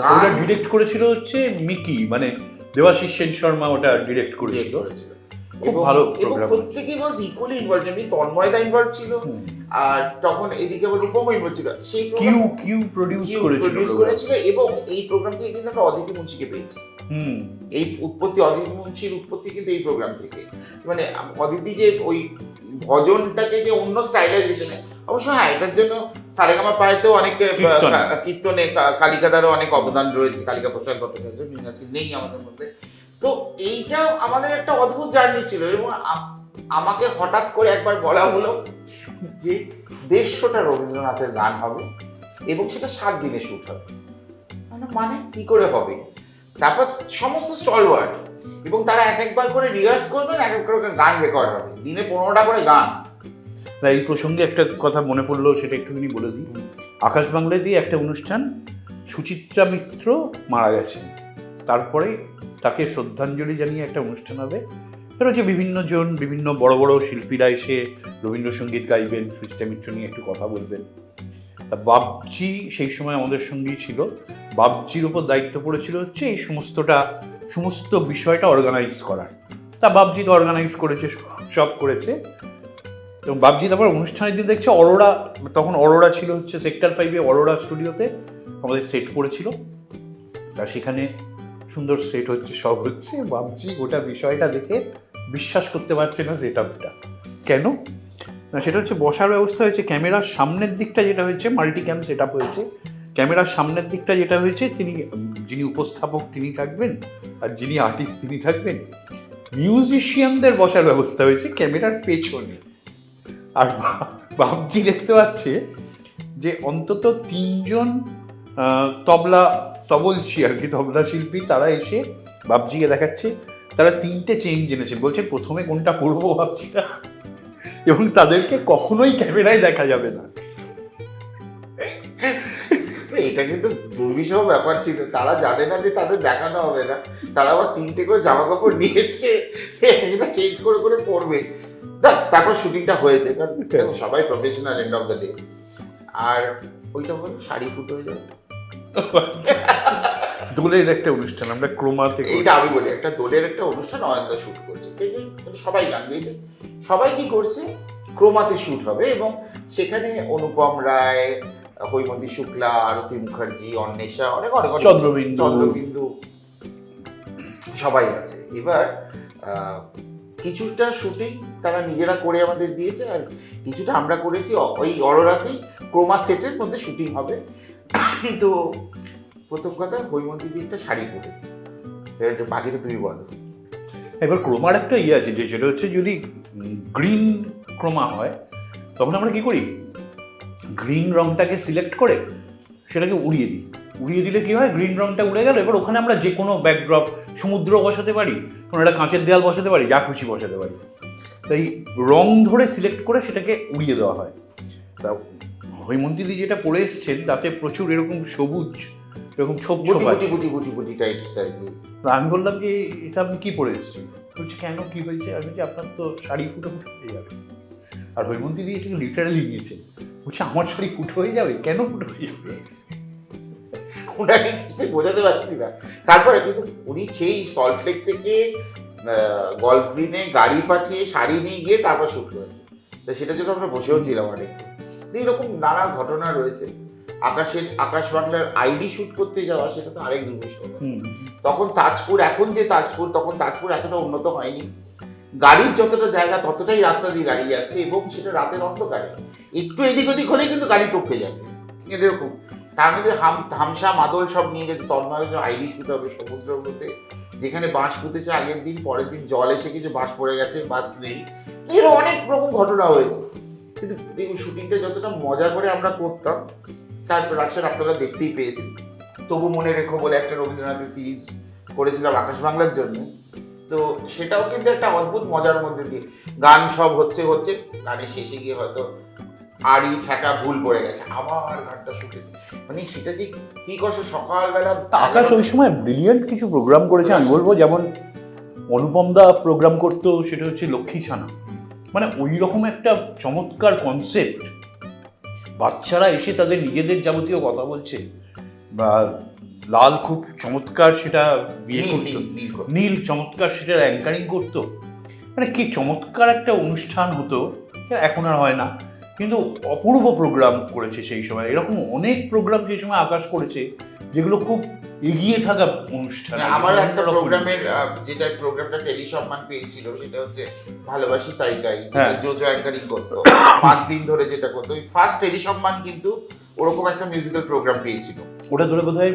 গান ডিরেক্ট করেছিল হচ্ছে মিকি, মানে দেবাশিস সেন শর্মা ওটা ডিরেক্ট করেছিল। খুব ভালো প্রোগ্রাম, প্রত্যেকেই ওয়াজ ইকুয়ালি ইনভলভড, এমনি তন্ময়দা ইনভলভ ছিল, আর তখন এদিকে আবার রূপম ইনভলভ ছিল। সেই কিউ প্রডিউস করেছিল, এবং এই প্রোগ্রাম থেকে কিন্তু আমরা অদিতি মুন্সিকে পেয়েছি। এই উৎপত্তি, অদিতি মুন্সির উৎপত্তি কিন্তু এই প্রোগ্রাম থেকে, মানে অদিতি যে ওই ভজনটাকে যে অন্য স্টাইলাইজেশনে, অবশ্য হ্যাঁ এটার জন্য সারেগামা পায়েতেও অনেক কীর্তনে কালিকাদারও অনেক অবদান রয়েছে, কালিকা প্রসাদ ভট্টাচার্য নেই আমাদের মধ্যে। তো এইটাও আমাদের একটা অদ্ভুত জার্নি ছিল, এবং আমাকে হঠাৎ করে একবার বলা হলো যে 150টা রবীন্দ্রনাথের গান হবে এবং সেটা 7 দিনে শুট হবে। মানে কি করে হবে? তারপর সমস্ত স্টলওয়ার্ড, এবং তারা এক একবার করে রিহার্স করবেন, এক এক করে গান রেকর্ড হবে, দিনে 15টা করে গান। এই প্রসঙ্গে একটা কথা মনে পড়লো, সেটা একটুখানি বলে দিই। আকাশ বাংলায় দিয়ে একটা অনুষ্ঠান, সুচিত্রা মিত্র মারা গেছেন, তারপরে তাকে শ্রদ্ধাঞ্জলি জানিয়ে একটা অনুষ্ঠান হবে। সেটা হচ্ছে বিভিন্ন জন, বিভিন্ন বড় বড় শিল্পীরা এসে রবীন্দ্রসঙ্গীত গাইবেন, সুচিত্রা মিত্র নিয়ে একটু কথা বলবেন। তা বাবজি সেই সময় আমাদের সঙ্গেই ছিল, বাবজির ওপর দায়িত্ব পড়েছিল হচ্ছে এই সমস্ত বিষয়টা অর্গানাইজ করার। তা বাবজি তো অর্গানাইজ করেছে, সব করেছে, এবং বাবজি তারপর অনুষ্ঠানের দিন দেখছে অরোরা, তখন অরোরা ছিল হচ্ছে সেক্টর 5-এ অরোরা স্টুডিওতে আমাদের সেট পড়েছিল। তা সেখানে সুন্দর সেট হচ্ছে, সব হচ্ছে, বাবজি গোটা বিষয়টা দেখে বিশ্বাস করতে পারছে না সেটআপটা। কেন না, সেটা হচ্ছে বসার ব্যবস্থা হয়েছে ক্যামেরার সামনের দিকটা, যেটা হয়েছে মাল্টি ক্যাম সেট আপ হয়েছে, ক্যামেরার সামনের দিকটা যেটা হয়েছে, যিনি উপস্থাপক তিনি থাকবেন, আর যিনি আর্টিস্ট তিনি থাকবেন। মিউজিশিয়ানদের বসার ব্যবস্থা হয়েছে ক্যামেরার পেছনে, আর বাবজি দেখতে পাচ্ছে যে অন্তত 3 জন তবলছি আর কি, তবলা শিল্পী, তারা এসে বাবজিকে দেখাচ্ছে তারা 3টে চেঞ্জ এনেছে, বলছে প্রথমে কোনটা পড়বো ভাবছি না, এবং তাদেরকে কখনোই ক্যামেরায় দেখা যাবে না। এটা কিন্তু দুর্বিষহ ব্যাপার ছিল, তারা জানে না যে তাদের দেখানো হবে না, তারা আবার 3টে করে জামা কাপড় নিয়ে এসছে, এটা চেঞ্জ করে করে পরবে। তারপর শুটিংটা হয়েছে, কারণ সবাই professional end of the day. আর ওইটা হলো শাড়ি ফুটো হয়ে যাবে, দোলের একটা অনুষ্ঠান, আমরা ক্রোমাতে, এইটা আমি বলি একটা দোলের একটা অনুষ্ঠান অয়ন্দা শুট করছে, সবাই গান গেয়েছে, সবাই কি করছে, ক্রোমাতে শুট হবে, এবং সেখানে অনুপম রায়, হৈমন্তী শুক্লা, আরতি মুখার্জি, অন্বেষা, অনেক অনেক চন্দ্রবিন্দু সবাই আছে। এবার কিছুটা শুটিং তারা নিজেরা করে আমাদের দিয়েছে, আর কিছুটা আমরা করেছি ওই অরোরাতেই, ক্রোমা সেটের মধ্যে শুটিং হবে। তো প্রথম কথা, হৈমন্তী দিকটা শাড়ি পরেছে, বাকিটা তুমি বলো। এবার ক্রোমার একটা আছে, যে যেটা হচ্ছে যদি গ্রিন ক্রোমা হয় তখন আমরা কি করি, গ্রিন রংটাকে সিলেক্ট করে সেটাকে উড়িয়ে দিলে কি হয়, গ্রিন রংটা উড়ে গেল, এবার ওখানে আমরা যে কোনো ব্যাকড্রপ, সমুদ্র বসাতে পারি, কোনো একটা কাঁচের দেয়াল বসাতে পারি, যা খুশি বসাতে পারি। তাই রং ধরে সিলেক্ট করে সেটাকে উড়িয়ে দেওয়া হয়। তা হৈমন্তীদি যেটা পরে এসছেন তাতে প্রচুর এরকম সবুজ, এরকম ছোপ টাইপস আর কি। আমি বললাম যে এটা আপনি কী পরে এসছেন, বলছি কেন কী হয়েছে, আমি বলছি আপনার তো শাড়ি ফুটো হয়ে যাবে। আর হৈমন্তীদি এটাকে লিটারালি নিয়েছেন, বলছে আমার শাড়ি ফুটো হয়ে যাবে, কেন ফুটো হয়ে যাবে, ওনাকে বোঝাতে পারছি না। তারপরে কিন্তু উনি সেই সল্টলেক থেকে গল্ফ গ্রিনে গাড়ি পাঠিয়ে শাড়ি নিয়ে গিয়ে তারপর শুট করেছে, তো সেটা জন্য আমরা বসেও ছিলাম অনেক। এইরকম নানা ঘটনা রয়েছে। আকাশ বাংলার আইডি শুট করতে যাওয়া, সেটা তো আরেক দুর্বিষহ। তখন তাজপুর, এখন যে তাজপুর, তখন তাজপুর এতটা উন্নত হয়নি, গাড়ির যতটা জায়গা ততটাই রাস্তা দিয়ে গাড়ি যাচ্ছে, এবং সেটা রাতের অন্ধকারে, একটু এদিক ওদিক হলেই কিন্তু গাড়ি টপকে যাবে এরকম। তার মধ্যে হামসা মাদল সব নিয়ে গেছে, তন্ময়ের আইডি শুট হবে সমুদ্রের মধ্যে, যেখানে বাঁশ পুঁতেছে আগের দিন, পরের দিন জল এসে কিছু বাঁশ পড়ে গেছে, বাঁশ নেই, এর অনেক রকম ঘটনা হয়েছে। কিন্তু দেখুন শুটিংটা যতটা মজা করে আমরা করতাম, তার প্রোডাকশন আপনারা দেখতেই পেয়েছেন। তবু মনে রেখো বলে একটা রবীন্দ্রনাথের সিরিজ করেছিলাম আকাশ বাংলার জন্য, তো সেটাও কিন্তু একটা অদ্ভুত মজার মধ্যে দিয়ে গান সব হচ্ছে, গানের শেষে গিয়ে হয়তো আড়ি ঠেকা ভুল পড়ে গেছে, আবার গানটা শুটেছে, মানে সেটা যে কি করছে সকালবেলা। আকাশ ওই সময় ব্রিলিয়েন্ট কিছু প্রোগ্রাম করেছে, আমি বলবো যেমন অনুপম দা প্রোগ্রাম করতো, সেটা হচ্ছে লক্ষ্মী ছানা, মানে ওই রকম একটা চমৎকার কনসেপ্ট, বাচ্চারা এসে তাদের নিজেদের যাবতীয় কথা বলছে, বা লাল খুব চমৎকার সেটা বিয়ে করতো, নীল চমৎকার সেটা অ্যাঙ্কারিং করতো, মানে কি চমৎকার একটা অনুষ্ঠান হতো, এখন আর হয় না, কিন্তু অপূর্ব প্রোগ্রাম করেছে সেই সময়। এরকম অনেক প্রোগ্রাম সেই সময় আকাশ করেছে যেগুলো খুব এগিয়ে থাকা অনুষ্ঠান। আমার একটা প্রোগ্রামের যেটা প্রোগ্রামটা টেলি সম্মান পেয়েছিল সেটা হচ্ছে ভালোবাসি তাই গাই, জোজো অ্যাঙ্কারিং করতো 5 দিন ধরে, যেটা করতো ফার্স্ট টেলি সম্মান, কিন্তু ওরকম একটা মিউজিক্যাল প্রোগ্রাম পেয়েছিল। ওটা ধরে বোধহয়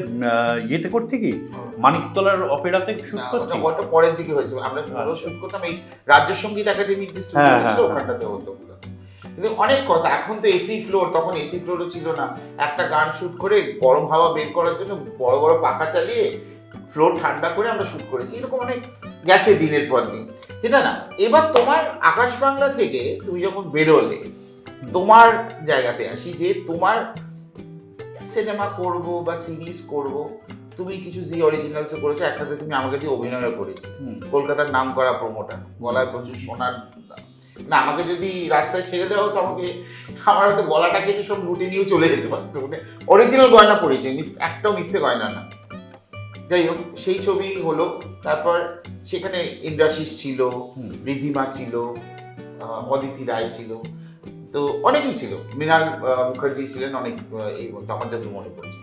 ইয়েতে করতে কি মানিকতলার অপেরাতে শুট করতে, ওটা পরের দিকে হয়েছে, আমরা পুরো শুট করতাম এই রাজ্য সঙ্গীত একাডেমির যে স্টুডিও ছিল ওখানটাতে হতো। কিন্তু অনেক কথা, এখন তো এসি ফ্লোর, তখন এসি ফ্লোরও ছিল না, একটা গান শুট করে গরম হাওয়া বের করার জন্য বড় বড় পাখা চালিয়ে ফ্লোর ঠান্ডা করে আমরা শুট করেছি, এরকম অনেক গেছে দিনের পর দিন, সেটা না। এবার তোমার আকাশ বাংলা থেকে তুমি যখন বেরোলে, তোমার জায়গাতে আসি, যে তোমার সিনেমা করব বা সিরিজ করব, তুমি কিছু জি অরিজিনালসও করেছো, একটাতে তুমি আমাকে দিয়ে অভিনয়ও করেছো, কলকাতার নাম করা প্রমোটার, গলায় প্রচুর সোনার, না আমাকে যদি রাস্তায় ছেড়ে দেওয়া হতো, আমাকে আমার হয়তো গলাটা কেটে সব লুটে নিয়েও চলে যেতে পারতো, মানে অরিজিনাল গয়না পড়েছে, একটাও মিথ্যে গয়না না। যাই হোক, সেই ছবি হলো, তারপর সেখানে ইন্দ্রাশিস ছিল, রিধিমা ছিল, অদিতি রায় ছিল, তো অনেকেই ছিল, মৃণাল মুখার্জি ছিলেন, অনেক এই আমার যাদের মনে পড়ছে।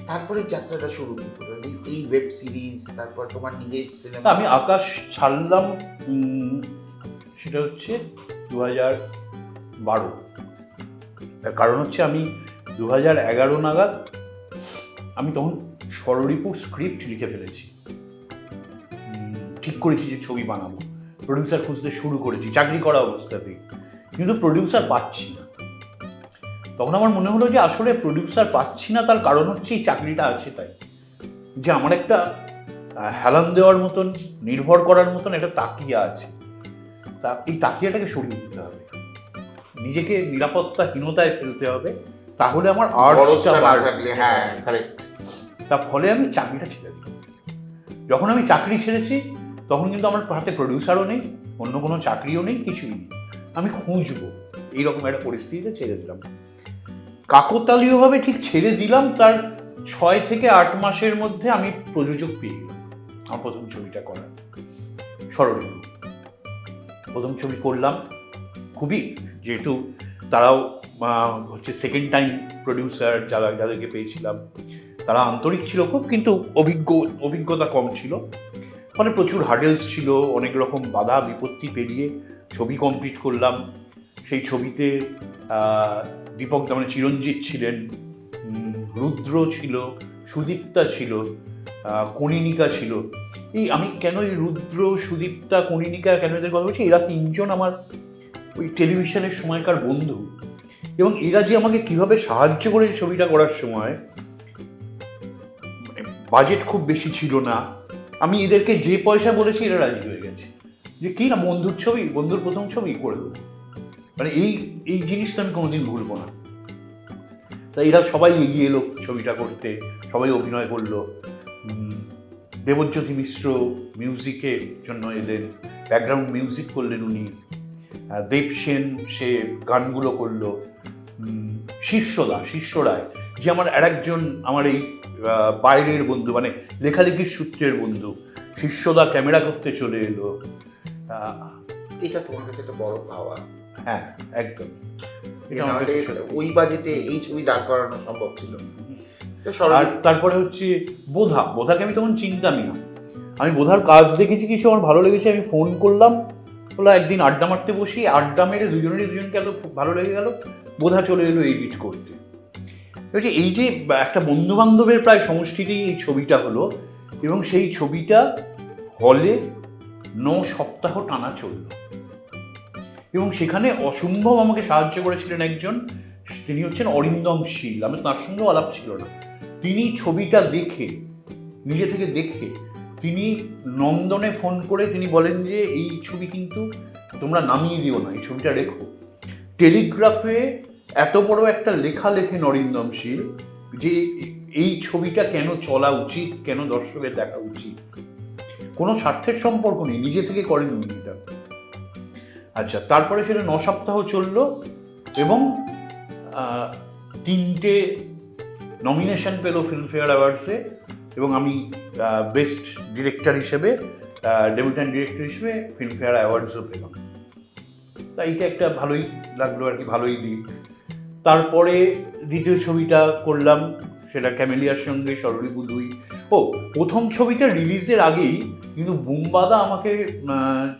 তারপরে যাত্রাটা শুরু করলো এই ওয়েব সিরিজ, তারপর তোমার নিজের সিনেমা। আমি আকাশ ছাড়লাম সেটা হচ্ছে 2012, তার কারণ হচ্ছে আমি 2011 নাগাদ আমি তখন ষড়রিপুর স্ক্রিপ্ট লিখে ফেলেছি, ঠিক করেছি যে ছবি বানাবো, প্রডিউসার খুঁজতে শুরু করেছি চাকরি করা অবস্থাতেই, কিন্তু প্রডিউসার পাচ্ছি না। তখন আমার মনে হলো যে আসলে প্রডিউসার পাচ্ছি না, তার কারণ হচ্ছে এই চাকরিটা আছে তাই, যে আমার একটা হেলান দেওয়ার মতন, নির্ভর করার মতন একটা তাকিয়া আছে, তা এই তাকিয়াটাকে সরিয়ে দিতে হবে, নিজেকে নিরাপত্তাহীনতায় ফেলতে হবে, তাহলে আমার তার ফলে আমি চাকরিটা ছেড়ে দিই। যখন আমি চাকরি ছেড়েছি তখন কিন্তু আমার হাতে প্রডিউসারও নেই, অন্য কোনো চাকরিও নেই, কিছুই নেই, আমি খুঁজবো, এইরকম একটা পরিস্থিতিতে ছেড়ে দিলাম। কাকতালীয়ভাবে ঠিক ছেড়ে দিলাম, তার 6 থেকে 8 মাসের মধ্যে আমি প্রযোজক পেয়ে গেলাম আমার প্রথম ছবিটা করার, ষড়রিপু প্রথম ছবি করলাম। খুবই, যেহেতু তারাও হচ্ছে সেকেন্ড টাইম প্রডিউসার, যাদেরকে পেয়েছিলাম তারা আন্তরিক ছিল খুব, কিন্তু অভিজ্ঞতা কম ছিল, ফলে প্রচুর হার্ডেলস ছিল, অনেক রকম বাধা বিপত্তি পেরিয়ে ছবি কমপ্লিট করলাম। সেই ছবিতে দীপক মানে চিরঞ্জিত ছিলেন, রুদ্র ছিল, সুদীপ্তা ছিল, কনিনিকা ছিল। এই আমি কেন এই রুদ্র, সুদীপ্তা, কনিনিকা কেন এদের কথা বলছি, এরা 3 জন আমার ওই টেলিভিশনের সময়কার বন্ধু, এবং এরা যে আমাকে কিভাবে সাহায্য করেছে ছবিটা করার সময়। বাজেট খুব বেশি ছিল না, আমি এদেরকে যে পয়সা বলেছি এরা রাজি হয়ে গেছে, যে কি না বন্ধুর ছবি, বন্ধুর প্রথম ছবি করে দেবো, মানে এই জিনিসটা আমি কোনোদিন ভুলবো না। তাই এরা সবাই এগিয়ে এলো ছবিটা করতে, সবাই অভিনয় করলো। দেবজ্যোতি মিশ্র মিউজিকের জন্য এলেন, ব্যাকগ্রাউন্ড মিউজিক করলেন উনি, দেব সেন সে গানগুলো করলো, শীর্ষ রায় যে আমার আরেকজন আমার এই বাইরের বন্ধু, মানে লেখালেখির সূত্রের বন্ধু, শীর্ষদা ক্যামেরা করতে চলে এলো। এটা তোমার কাছে একটা বড় পাওয়া। হ্যাঁ একদম, ওই বাজেটে এই ছবি দাঁড় করানো সম্ভব ছিল। আর তারপরে হচ্ছে বোধাকে আমি তখন চিনতামই না, আমি বোধার কাজ দেখেছি, কিছু আমার ভালো লেগেছে, আমি ফোন করলাম, বললো একদিন আড্ডা মারতে বসি, আড্ডা মেরে দুজনকে এত খুব ভালো লেগে গেল, বোধা চলে এলো এই বিট করতে। এই যে একটা বন্ধু বান্ধবের প্রায় সমষ্টিতেই এই ছবিটা হলো, এবং সেই ছবিটা হলে 9 সপ্তাহ টানা চলল। এবং সেখানে অসম্ভব আমাকে সাহায্য করেছিলেন একজন, তিনি হচ্ছেন অরিন্দম শীল। আমি তার সঙ্গেও আলাপ ছিল না। তিনি ছবিটা দেখে, নিজে থেকে দেখে, তিনি নন্দনে ফোন করে তিনি বলেন যে এই ছবি কিন্তু তোমরা নামিয়ে দিও না, এই ছবিটা রেখো। টেলিগ্রাফে এত বড় একটা লেখা লেখেন অরিন্দম শীল যে এই ছবিটা কেন চলা উচিত, কেন দর্শকের দেখা উচিত। কোনো স্বার্থের সম্পর্ক নেই, নিজে থেকে করেন উনি এটা। আচ্ছা, তারপরে সেটা 9 সপ্তাহ চললো এবং 3টে নমিনেশন পেল ফিল্মফেয়ার অ্যাওয়ার্ডসে, এবং আমি বেস্ট ডিরেক্টর হিসেবে, ডেবিউট্যান্ট ডিরেক্টর হিসেবে ফিল্মফেয়ার অ্যাওয়ার্ডসও পেলাম। তাই এটা একটা ভালোই লাগলো আর কি, ভালোই দিক। তারপরে দ্বিতীয় ছবিটা করলাম, সেটা ক্যামেলিয়ার সঙ্গে, স্বরলিপু 2। প্রথম ছবিটা রিলিজের আগেই কিন্তু বুম্বাদা আমাকে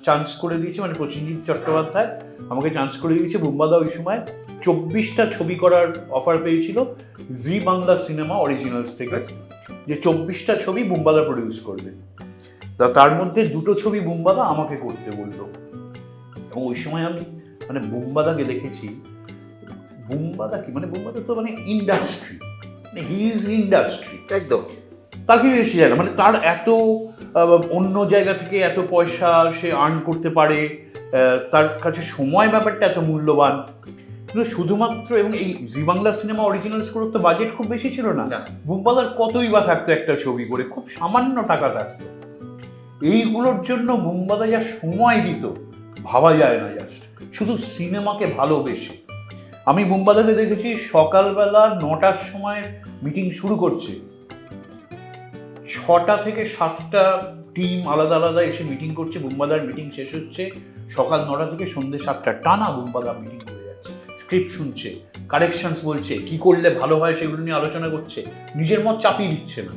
চান্স করে দিয়েছে, মানে প্রসেনজিৎ চট্টোপাধ্যায় আমাকে চান্স করে দিয়েছে। বুম্বাদা ওই সময় 24টা ছবি করার অফার পেয়েছিল জি বাংলা সিনেমা অরিজিনালস থেকে, যে 24টা ছবি বুম্বাদা প্রডিউস করবে। তার মধ্যে 2টো ছবি বুম্বাদা আমাকে করতে বললো। এবং ওই সময় আমি মানে বুম্বাদাকে দেখেছি, বুম্বাদা কি মানে, বুম্বাদা তো মানে ইন্ডাস্ট্রি, মানে হি ইজ ইন্ডাস্ট্রি একদম। তার কি বেশি জায়গা, মানে তার এত অন্য জায়গা থেকে এত পয়সা সে আর্ন করতে পারে, তার কাছে সময় ব্যাপারটা এত মূল্যবান। কিন্তু শুধুমাত্র, এবং এই জি বাংলা সিনেমা অরিজিনালস করে তো বাজেট খুব বেশি ছিল না, বুম্বাদার কতই বা থাকতো একটা ছবি করে, খুব সামান্য টাকা থাকতো। এইগুলোর জন্য বুম্বাদা যা সময় দিত ভাবা যায় না। জাস্ট শুধু সিনেমাকে ভালোবেসে। আমি বুম্বাদাকে দেখেছি সকালবেলা 9টার সময় মিটিং শুরু করছে, 6টা থেকে 7টা টিম আলাদা আলাদা এসে মিটিং করছে। বুম্বাদার মিটিং শেষ হচ্ছে সকাল 9টা থেকে সন্ধ্যে 7টা, টানা বুম্বাদা মিটিং করে যাচ্ছে, স্ক্রিপ্ট শুনছে, কারেকশনস বলছে, কি করলে ভালো হয় সেগুলো নিয়ে আলোচনা করছে। নিজের মত চাপিয়ে দিচ্ছে না,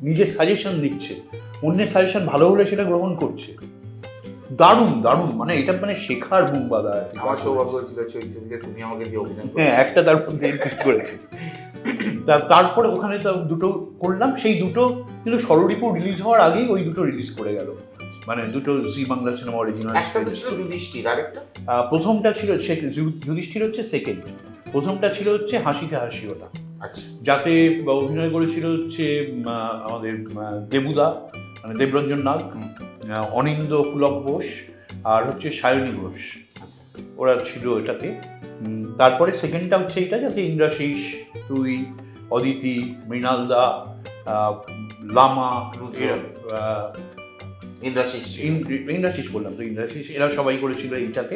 নিজের সাজেশন দিচ্ছে, অন্যের সাজেশন ভালো হলে সেটা গ্রহণ করছে। দারুণ দারুণ, মানে এটা মানে শেখার বুম্বাদা। আমার সৌভাগ্য ছিল চৈত্রীকে তুমি আমাকে দিয়ে অভিনয় হ্যাঁ, একটা তার মধ্যে করেছে। তারপরে ওখানে তো 2টো করলাম, সেই 2টো কিন্তু স্বরলিপু রিলিজ হওয়ার আগেই ওই 2টো রিলিজ করে গেল, মানে 2টো জি বাংলা সিনেমা অরিজিনাল। একটা তো ছিল যুধিষ্ঠির, আরেকটা প্রথমটা ছিল যুধিষ্ঠির হচ্ছে সেকেন্ড, প্রথমটা ছিল হচ্ছে হাসিতে হাসি ওটা। আচ্ছা। যাতে অভিনয় করেছিল হচ্ছে আমাদের দেবুদা, মানে দেবরঞ্জন নাগ, অনিন্দ পুলক ঘোষ আর হচ্ছে সায়নী ঘোষ, ওরা ছিল এটাতে। তারপরে সেকেন্ডটা হচ্ছে এটা, যাতে ইন্দ্রাশিস, তুই, অদিতি, মৃণালদা, লামা, ইন্দ্রাশিস বললাম তো, ইন্দ্রাশিস, এরা সবাই করেছিল এইটাতে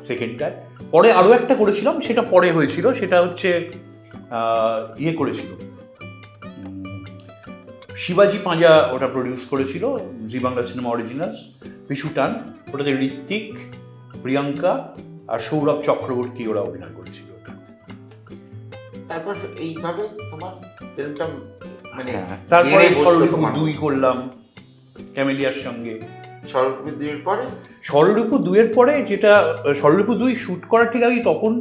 সেকেন্ডটায়। পরে আরও একটা করেছিলাম, সেটা পরে হয়েছিল, সেটা হচ্ছে ইয়ে করেছিল শিবাজি পাঁজা, ওটা প্রডিউস করেছিল জি বাংলা সিনেমা অরিজিনালস, পিছু টান। ওটাতে ঋত্বিক, প্রিয়াঙ্কা আর সৌরভ চক্রবর্তী ওরা অভিনয় করেছিল। তারপর এইভাবে তোমার ফিল্মটা মানে তারপরে স্বরলিপু 2 করলাম ক্যামেলিয়ার সঙ্গে। স্বরলিপু 2-এর পরে, স্বরলিপু 2-এর পরে, যেটা স্বরলিপু 2 শুট করার ঠিক আগে, তখন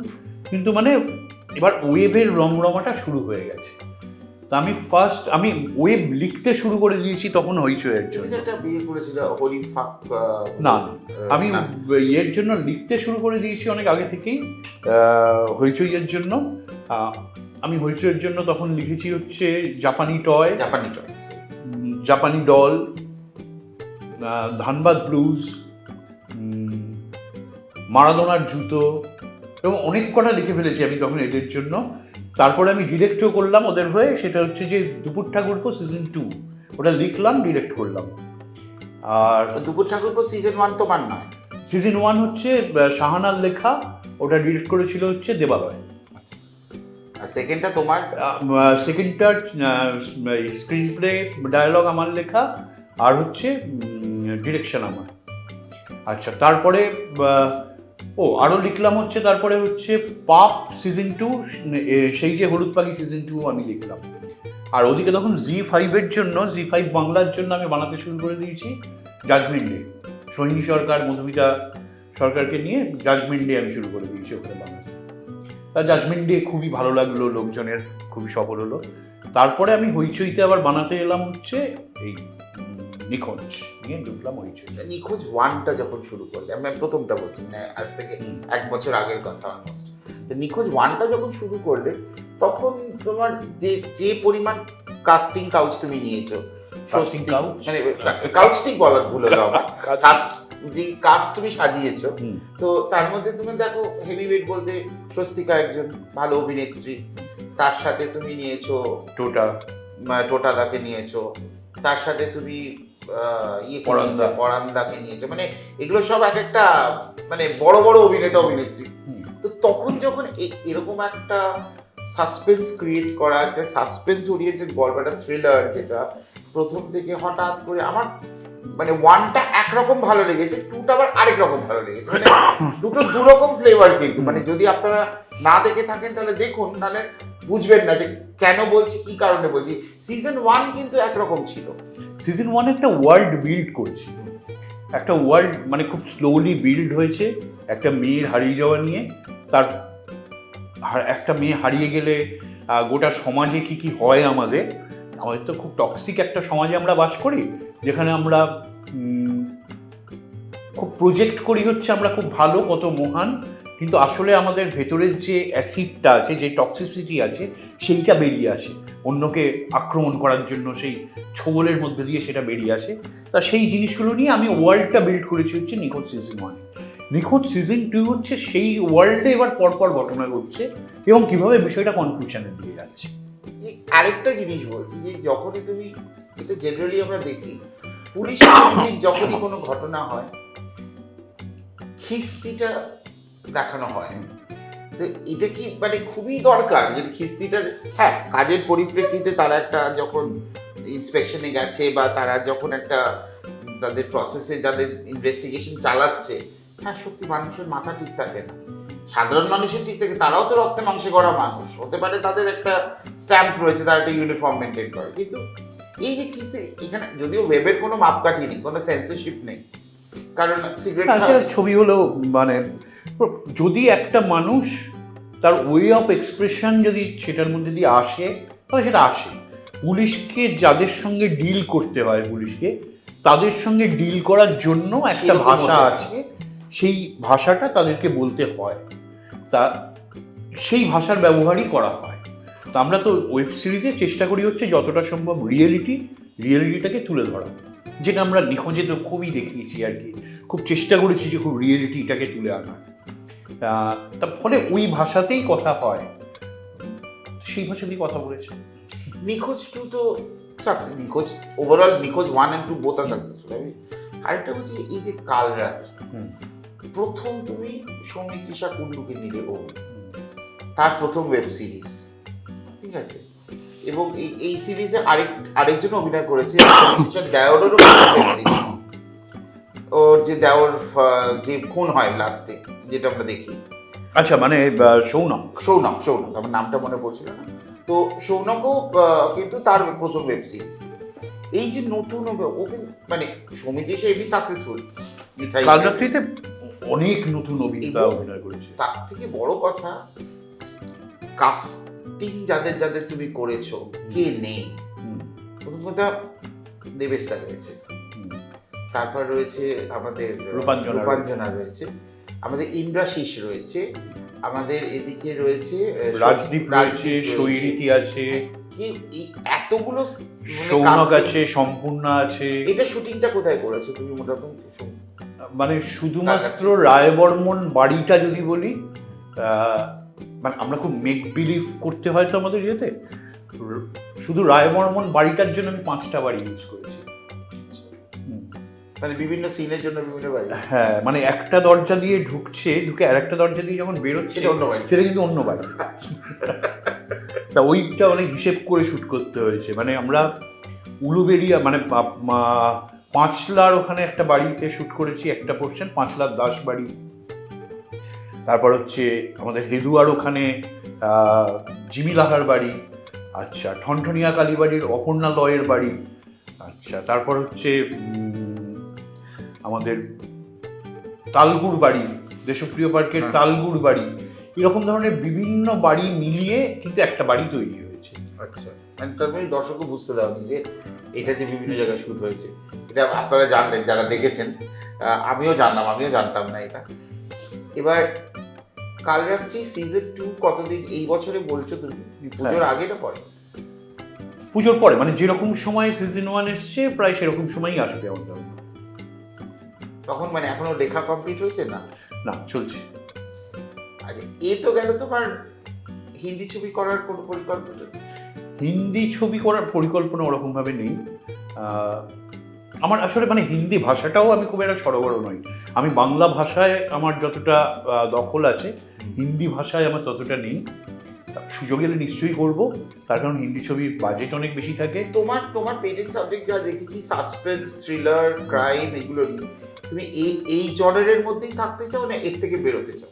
কিন্তু মানে এবার ওয়েবের রমরমাটা শুরু হয়ে গেছে। তা আমি ওয়েব লিখতে শুরু করে দিয়েছি তখন হইচইয়ের জন্য। না, আমি এর জন্য লিখতে শুরু করে দিয়েছি অনেক আগে থেকেই হইচইয়ের জন্য। আমি হইচইয়ের জন্য তখন লিখেছি হচ্ছে জাপানি ডল, ধানবাদ ব্লুজ, মারাদোনার জুতো, এবং অনেক কটা লিখে ফেলেছি আমি তখন এদের জন্য। তারপরে আমি ডিরেক্টও করলাম ওদের হয়ে, সেটা হচ্ছে যে দুপুর ঠাকুরপো সিজন 2, ওটা লিখলাম, ডিরেক্ট করলাম। আর দুপুর ঠাকুরপো সিজন 1 তোমার নয়, সিজন 1 হচ্ছে শাহানার লেখা, ওটা ডিরেক্ট করেছিল হচ্ছে দেবালয়। আর সেকেন্ডটা তোমার? সেকেন্ডটার স্ক্রিন প্লে ডায়ালগ আমার লেখা, আর হচ্ছে ডিরেকশন আমার। আচ্ছা, তারপরে আরও লিখলাম হচ্ছে, তারপরে হচ্ছে পাপ সিজন 2, সেই যে হলুদ পাখি সিজন 2 আমি লিখলাম। আর ওদিকে তখন জি5-এর জন্য, জি5 বাংলার জন্য আমি বানাতে শুরু করে দিয়েছি জাজমেন্ট ডে। সোহিনী সরকার, মধুমিতা সরকারকে নিয়ে জাজমেন্ট ডে আমি শুরু করে দিয়েছি ওখানে বানাতে। জাজমেন্ট ডে খুবই ভালো লাগলো, লোকজনের খুবই সফল হলো। তারপরে আমি হইচইতে আবার বানাতে এলাম হচ্ছে এই নিখোঁজ নিয়ে ঢুকলাম হইচই। নিখোঁজ 1টা যখন শুরু করলে, আমি প্রথমটা বলছি, মানে আজ থেকে 1 বছর আগের কথা অলমোস্ট। নিখোঁজ 1টা যখন শুরু করলে তখন তোমার যে পরিমাণ কাস্টিং কাউচ তুমি নিয়েছো, Casting couch? মানে কাউচ ঠিক বলার ভুল হলো আমার, কাস্ট যে কাস্ট তুমি সাজিয়েছো, তো তার মধ্যে তুমি দেখো হেভিওয়েট বলতে স্বস্তিকা একজন ভালো অভিনেত্রী, তার সাথে তুমি নিয়েছো টোটাদাকে নিয়েছো, তার সাথে তুমি পরান্দাকে নিয়েছো, মানে এগুলো সব এক একটা মানে বড় বড় অভিনেত্রী। তো তখন যখন এরকম একটা সাসপেন্স ক্রিয়েট করা, একটা সাসপেন্স ওরিয়েন্টেড গল্প, একটা থ্রিলার, যেটা প্রথম থেকে হঠাৎ করে আমার মানে 1টা একরকম ভালো লেগেছে, 2টা আবার আরেক রকম ভালো লেগেছে, মানে দুটো দুরকম ফ্লেভার। কিন্তু মানে যদি আপনারা না দেখে থাকেন তাহলে দেখুন, নাহলে বুঝবেন না যে কেন বলছি, কি কারণে বলছি। সিজন 1 কিন্তু একরকম ছিল। সিজন 1 একটা ওয়ার্ল্ড বিল্ড করেছি, একটা ওয়ার্ল্ড মানে খুব স্লোলি বিল্ড হয়েছে একটা মেয়ের হারিয়ে যাওয়া নিয়ে। তার একটা মেয়ে হারিয়ে গেলে গোটা সমাজে কি কি হয়। আমাদের তো খুব টক্সিক একটা সমাজে আমরা বাস করি, যেখানে আমরা খুব প্রজেক্ট করি হচ্ছে আমরা খুব ভালো, কত মহান, কিন্তু আসলে আমাদের ভেতরের যে অ্যাসিডটা আছে, যে টক্সিসিটি আছে, সেইটা বেরিয়ে আসে অন্যকে আক্রমণ করার জন্য, সেই ছোবলের মধ্যে দিয়ে সেটা বেরিয়ে আসে। তা সেই জিনিসগুলো নিয়ে আমি ওয়ার্ল্ডটা বিল্ড করেছি হচ্ছে নিখোঁজ সিজন 1। নিখোঁজ সিজন 2 হচ্ছে সেই ওয়ার্ল্ডে এবার পরপর ঘটনা ঘটছে এবং কিভাবে বিষয়টা কনক্লুশনের দিকে যাচ্ছে। আরেকটা জিনিস বলছি, যে যখনই তুমি, এটা জেনারেলি আমরা দেখি পুলিশ যখনই কোনো ঘটনা হয় খিস্তিটা দেখানো হয়। তো এটা কি মানে খুবই দরকার যে খিস্তিটা, হ্যাঁ কাজের পরিপ্রেক্ষিতে তারা একটা যখন ইন্সপেকশনে গেছে বা তারা যখন একটা তাদের প্রসেসে যাদের ইনভেস্টিগেশন চালাচ্ছে, হ্যাঁ সত্যি মানুষের মাথা ঠিক থাকে না, সাধারণ মানুষের ঠিক থাকে, তারাও তো রক্তে মাংসে গড়া মানুষ, হতে পারে তাদের একটা স্ট্যাম্প রয়েছে, তারা একটা ইউনিফর্ম মেনটেন করে, কিন্তু এই যে খিস্তি, এখানে যদিও ওয়েবের কোনো মাপকাঠি নেই, কোনো সেন্সরশিপ নেই, কারণ সিগারেট ছবি হলো মানে যদি একটা মানুষ তার ওয়ে অফ এক্সপ্রেশন যদি সেটার মধ্যে দিয়ে আসে, তাহলে সেটা আসে। পুলিশকে যাদের সঙ্গে ডিল করতে হয়, পুলিশকে তাদের সঙ্গে ডিল করার জন্য একটা ভাষা আছে, সেই ভাষাটা তাদেরকে বলতে হয়, তা সেই ভাষার ব্যবহারই করা হয়। তো আমরা তো ওয়েব সিরিজে চেষ্টা করি হচ্ছে যতটা সম্ভব রিয়েলিটিটাকে তুলে ধরা, যেটা আমরা নিখোঁজে তো খুবই দেখিয়েছি আর কি, খুব চেষ্টা করেছি যে খুব রিয়েলিটিটাকে তুলে আনার। তার ফলে ওই ভাষাতেই কথা হয়, সেই ভাষাতেই কথা বলেছে। নিখোঁজ 2 তো সাকসেস, নিখোঁজ ওভারঅল নিখোঁজ 1 and 2 বোথ আর সাকসেসফুল। আমি আরেকটা বলছি, এই যে কালরাত, প্রথম তুমি সৌমিত্রিষা কুণ্ডুকে নিলে, ও তার প্রথম ওয়েব সিরিজ, ঠিক আছে, এবং এই সিরিজে আরেকজন অভিনয় করেছে, দেওরেরও ওয়েব সিরিজ, ওর যে দেওর যে খুন হয় লাস্টে, যেটা আমরা দেখি। আচ্ছা, মানে সৌনক, আমার নামটা মনে পড়ছিল না। তো সৌনকও কিন্তু তার প্রথম ওয়েব সিরিজ। এই যে নতুন ও কিন্তু মানে সৌমিত্রিষা এমনি সাকসেসফুল, কালরাত্রিতে অনেক নতুন অভিনেতা অভিনয় করেছে। তার থেকে বড় কথা, কাস্টিং যাদের তুমি করেছো, কে নেই। প্রথম কথা দেবেশদা রয়েছে, তারপর রয়েছে আমাদের রূপাঞ্জনা রয়েছে, আমাদের ইন্দ্রাশিস রয়েছে, আমাদের এদিকে রয়েছে রাজদীপ রয়েছে, সৈরিতি আছে, এতগুলো, সৌনক আছে, সম্পূর্ণা আছে। এটা শুটিংটা কোথায় করেছো তুমি মোটামুটি? মানে শুধুমাত্র রায়বর্মন বাড়িটা যদি বলি, মানে আমরা খুব মেক বিলিভ করতে হয় তো আমাদের ইয়েতে, শুধু রায়বর্মন বাড়িটার জন্য আমি 5টা বাড়ি ইউজ করেছি। মানে বিভিন্ন সিনের জন্য বিভিন্ন বাড়ি। হ্যাঁ, মানে একটা দরজা দিয়ে ঢুকে আর একটা দরজা দিয়ে যখন বেরোচ্ছে সেটা কিন্তু অন্য বাড়ি। তা ওইটা অনেক হিসেব করে শ্যুট করতে হয়েছে। মানে আমরা উলুবেড়িয়া মানে পাঁচলার ওখানে একটা বাড়িতে শ্যুট করেছি, একটা পোর্শন, পাঁচলার দাস বাড়ি। তারপর হচ্ছে আমাদের হেদুয়ার ওখানে জিমি লাহার বাড়ি, আচ্ছা, ঠনঠনিয়া কালীবাড়ির অপর্ণা লয়ের বাড়ি, আচ্ছা, তারপর হচ্ছে আমাদের তালগুড় বাড়ি, দেশপ্রিয় পার্কের তালগুড় বাড়ি। এরকম ধরনের বিভিন্ন বাড়ি মিলিয়ে কিন্তু একটা বাড়ি তৈরি হয়েছে। আচ্ছা, মানে তারপরে দর্শকও বুঝতে দাওনি যে এটা যে বিভিন্ন জায়গায় শুট হয়েছে, এটা আপনারা জানলেন যারা দেখেছেন। আমিও জানতাম না এটা। এবার কালরাত্রি সিজন 2 কতদিন এই বছরে বলছো তুমি? পুজোর আগে না পরে? পুজোর পরে, মানে যেরকম সময় সিজন 1 এসছে প্রায় সেরকম সময়ই আসবে আমাদের। তখন মানে এখনো লেখা কমপ্লিট হয়েছে না? না, চলছে। আচ্ছা, এ তো গেল তোমার হিন্দি ছবি করার কোনো পরিকল্পনা? হিন্দি ছবি করার পরিকল্পনা ওরকমভাবে নেই। আমার আসলে মানে হিন্দি ভাষাটাও আমি খুব একটা সরগর নই। আমি বাংলা ভাষায় আমার যতটা দখল আছে, হিন্দি ভাষায় আমার ততটা নেই। সুযোগ এলে নিশ্চয়ই করব, তার কারণ হিন্দি ছবির বাজেট অনেক বেশি থাকে। তোমার পেটেন্ট সাবজেক্ট যা দেখেছি, সাসপেন্স, থ্রিলার, ক্রাইম, এগুলো নিয়ে তুমি এই জনারের মধ্যেই থাকতে চাও না এর থেকে বেরোতে চাও?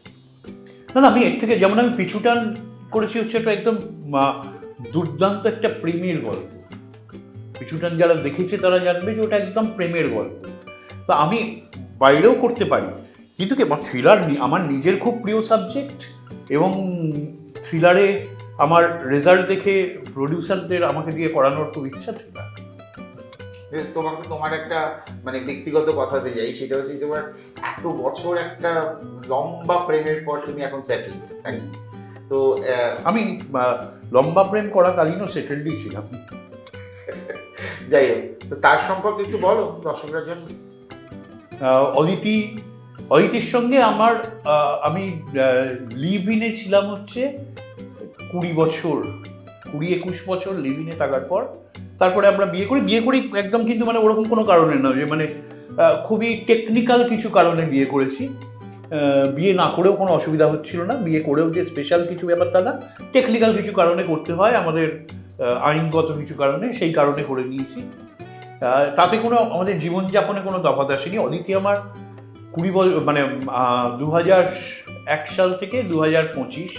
না, আমি এর থেকে, যেমন আমি পিছুটান করেছি হচ্ছে একটা একদম দুর্দান্ত একটা প্রেমের গল্প। পিছুটান যারা দেখেছে তারা জানবে যে ওটা একদম প্রেমের গল্প। তা আমি বাইরেও করতে পারি, কিন্তু কি আমার থ্রিলার আমার নিজের খুব প্রিয় সাবজেক্ট, এবং থ্রিলারে আমার রেজাল্ট দেখে প্রডিউসারদের আমাকে দিয়ে করানোর খুব ইচ্ছা থ্রিলার। তোমার একটা মানে ব্যক্তিগত কথাতে যাই, সেটা হচ্ছে তোমার এত বছর একটা লম্বা প্রেমের পর তুমি এখন সেটেল। তো আমি লম্বা প্রেম করাকালীনও সেটেলডই ছিলাম। যাই হোক, তো তার সম্পর্কে একটু বলো দর্শকদের জন্য। অদিতির সঙ্গে আমার আমি লিভ ইনে ছিলাম হচ্ছে 20-21 বছর লিভ ইনে থাকার পর তারপরে আমরা বিয়ে করি একদম, কিন্তু মানে ওরকম কোনো কারণে নয় যে মানে খুবই টেকনিক্যাল কিছু কারণে বিয়ে করেছি। বিয়ে না করেও কোনো অসুবিধা হচ্ছিল না, বিয়ে করেও যে স্পেশাল কিছু ব্যাপার তা না, টেকনিক্যাল কিছু কারণে করতে হয় আমাদের, আইনগত কিছু কারণে, সেই কারণে করে নিয়েছি। তাতে কোনো আমাদের জীবনযাপনে কোনো তফাৎ আসেনি। অদিতি আমার 20 বছর, মানে 2001 সাল থেকে 2025,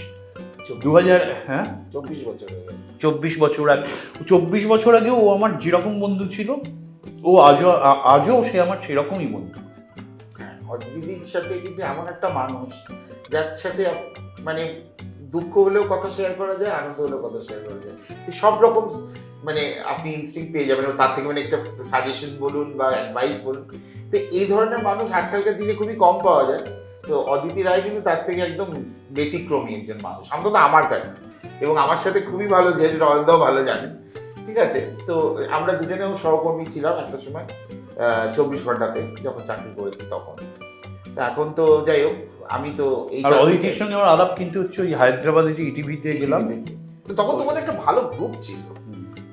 24 বছর আগে, 24 বছর আগে ও আমার যেরকম বন্ধু ছিল, ও আজও সে আমার সেরকমই বন্ধু। দিদির সাথে কিন্তু এমন একটা মানুষ যার সাথে মানে দুঃখ হলেও কথা শেয়ার করা যায়, আনন্দ হলেও কথা শেয়ার করা যায়, সব রকম মানে আপনি ইনস্টিংক্ট পেয়ে যাবেন তার থেকে, মানে একটা সাজেশন বলুন বা অ্যাডভাইস বলুন। তো এই ধরনের মানুষ আজকালকার দিনে খুবই কম পাওয়া যায়। তো অদিতি রায় কিন্তু তার থেকে একদম ব্যতিক্রমী একজন মানুষ, অন্তত আমার কাছে, এবং আমার সাথে খুবই ভালো, যেহেতু রয়দাও ভালো জানেন। ঠিক আছে, তো আমরা দুজনেও সহকর্মী ছিলাম একটা সময় 24 ঘন্টাতে যখন চাকরি করেছি তখন। এখন তো যাই হোক, আমি তো এই অদিতির সঙ্গে আমার আলাপ কিন্তু হচ্ছে ওই হায়দ্রাবাদে যে ইটিভিতে গেলাম, তো তখন তোমাদের একটা ভালো গ্রুপ ছিল,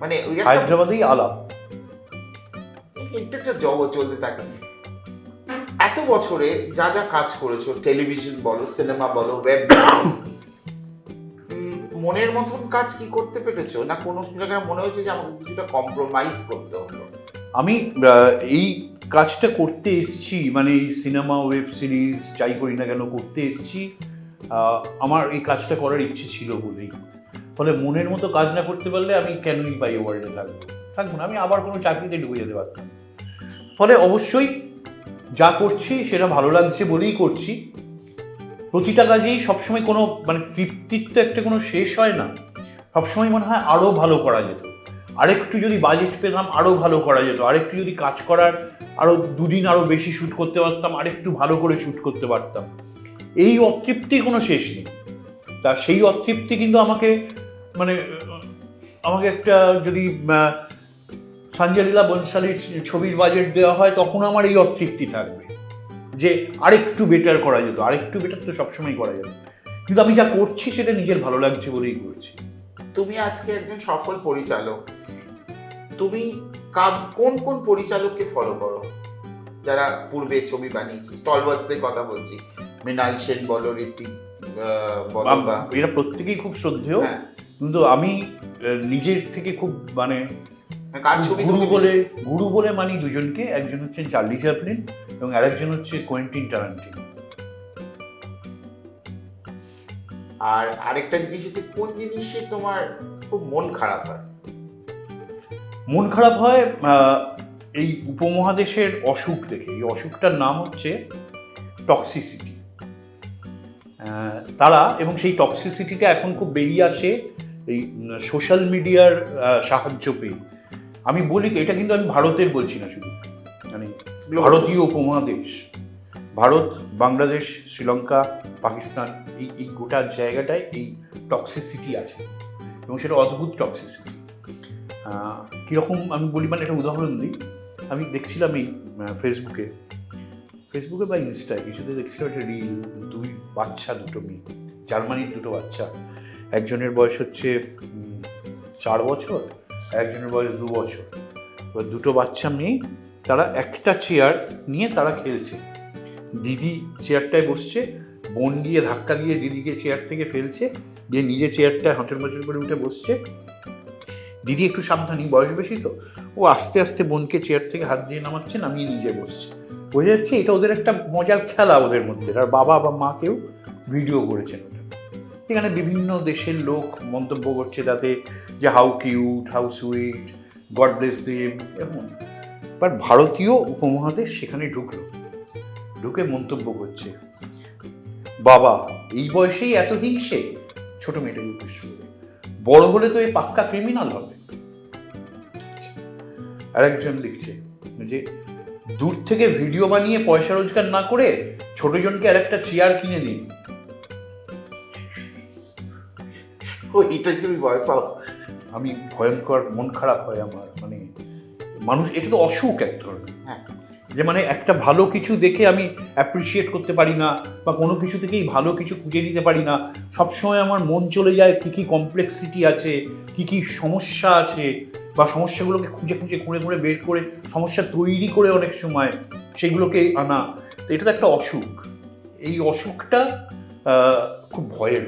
মানে ওই হায়দ্রাবাদেই আলাপ। একটা জগৎ চলতে থাকে। এত বছরে যা যা কাজ করেছো, টেলিভিশন বলো, সিনেমা বলো, ওয়েব, মনের মতন কাজ কি করতে পেরেছো, না কোনো জায়গায় মনে হয়েছে যে আমাকে কিছুটা কম্প্রোমাইজ করতে হলো? আমি এই কাজটা করতে এসেছি, মানে এই সিনেমা, ওয়েব সিরিজ যাই করি না কেন করতে এসেছি, আমার এই কাজটা করার ইচ্ছে ছিল বলেই। ফলে মনের মতো কাজ না করতে পারলে আমি কেনই বাই ওয়ার্ল্ডে থাকবো না, আমি আবার কোনো চাকরিতে ঢুকে যেতে পারতাম। ফলে অবশ্যই যা করছি সেটা ভালো লাগছে বলেই করছি। প্রতিটা কাজেই সবসময় কোনো মানে তৃপ্তির তো একটা কোনো শেষ হয় না, সবসময় মনে হয় আরও ভালো করা যেত, আরেকটু যদি বাজেট পেলাম আরও ভালো করা যেত, আরেকটু যদি কাজ করার আরও দুদিন আরও বেশি শ্যুট করতে পারতাম, আরেকটু ভালো করে শ্যুট করতে পারতাম। এই অতৃপ্তির কোনো শেষ নেই। তা সেই অতৃপ্তি কিন্তু আমাকে একটা যদি সঞ্জয় লীলা বনশালীর ছবির বাজেট দেওয়া হয় তখন আমার এই অতৃপ্তি থাকবে যে আরেকটু বেটার করা যেত, আরেকটু বেটার তো সবসময় করা যেত, কিন্তু আমি যা করছি সেটা নিজের ভালো লাগছে বলেই করছি। তুমি আজকে একজন সফল পরিচালক, তুমি কোন কোন পরিচালককে ফলো করো যারা পূর্বে ছবি বানিয়েছে? স্টলওয়ার্সদের কথা বলছি, মৃণাল সেন বলো, ঋত্বিক বলো, এরা প্রত্যেকেই খুব শ্রদ্ধেয়, কিন্তু আমি নিজের থেকে খুব মানে গুরু বলে মানি দুজনকে। একজন হচ্ছেন চার্লি চ্যাপলিন এবং আরেকজন হচ্ছে কোয়েন্টিন টারান্টিনো। আর আরেকটা জিনিস হচ্ছে, কোন জিনিসে তোমার খুব মন খারাপ হয়? মন খারাপ হয় এই উপমহাদেশের অসুখ দেখে। এই অসুখটার নাম হচ্ছে টক্সিসিটি। তারা, এবং সেই টক্সিসিটিটা এখন খুব বেরিয়ে আসে এই সোশ্যাল মিডিয়ার সাহায্য পেয়ে। আমি বলি এটা কিন্তু আমি ভারতের বলছি না, শুধু মানে ভারতীয় উপমহাদেশ, ভারত, বাংলাদেশ, শ্রীলঙ্কা, পাকিস্তান, এই গোটা জায়গাটায় এই টক্সিসিটি আছে, এবং সেটা অদ্ভুত টক্সিসিটি। কীরকম আমি বলি, মানে একটা উদাহরণ দিই। আমি দেখছিলাম এই ফেসবুকে বা ইনস্টায় কিছুতে দেখছিলাম একটা রিল, দুটো মেয়ে, জার্মানির দুটো বাচ্চা, একজনের বয়স হচ্ছে 4 বছর, একজনের বয়স 2 বছর। এবার দুটো বাচ্চা মেয়ে, তারা একটা চেয়ার নিয়ে তারা খেলছে। দিদি চেয়ারটায় বসছে, বোন গিয়ে ধাক্কা দিয়ে দিদিকে চেয়ার থেকে ফেলছে, দিয়ে নিজে চেয়ারটায় হাঁচর মাচর করে উঠে বসছে। দিদি একটু সাবধানী, বয়স বেশি তো, ও আস্তে আস্তে বোনকে চেয়ার থেকে হাত দিয়ে নামাচ্ছে, নামিয়ে নিজে বসছে। বোঝা যাচ্ছে এটা ওদের একটা মজার খেলা ওদের মধ্যে। আর বাবা বা মা কেউ ভিডিও করেছেন ওটা। এখানে বিভিন্ন দেশের লোক মন্তব্য করছে তাতে, যে how cute, how sweet, god bless them, এরকম। বাট ভারতীয় উপমহাদেশ সেখানে ঢুকে মন্তব্য করছে, বাবা এই বয়সেই এত হিংসে, ছোট মেয়েটাকে উদ্দেশ্য করে, বড় হলে তো এই পাক্কা ক্রিমিনাল হবে। আরেকজন লিখছে যে দূর থেকে ভিডিও বানিয়ে পয়সা রোজগার না করে ছোটজনকে আর একটা চেয়ার কিনে দিন। এটাই তুমি ভয় পাও? আমি ভয়ঙ্কর মন খারাপ হয় আমার, মানে মানুষ, এটা তো অসুখ এক ধরনের। হ্যাঁ, যে মানে একটা ভালো কিছু দেখে আমি অ্যাপ্রিসিয়েট করতে পারি না, বা কোনো কিছু থেকেই ভালো কিছু খুঁজে নিতে পারি না। সবসময় আমার মন চলে যায় কী কী কমপ্লেক্সিটি আছে, কী কী সমস্যা আছে, বা সমস্যাগুলোকে খুঁড়ে বের করে সমস্যা তৈরি করে অনেক সময় সেগুলোকে আনা। তো এটা তো একটা অসুখ। এই অসুখটা খুব ভয়ের।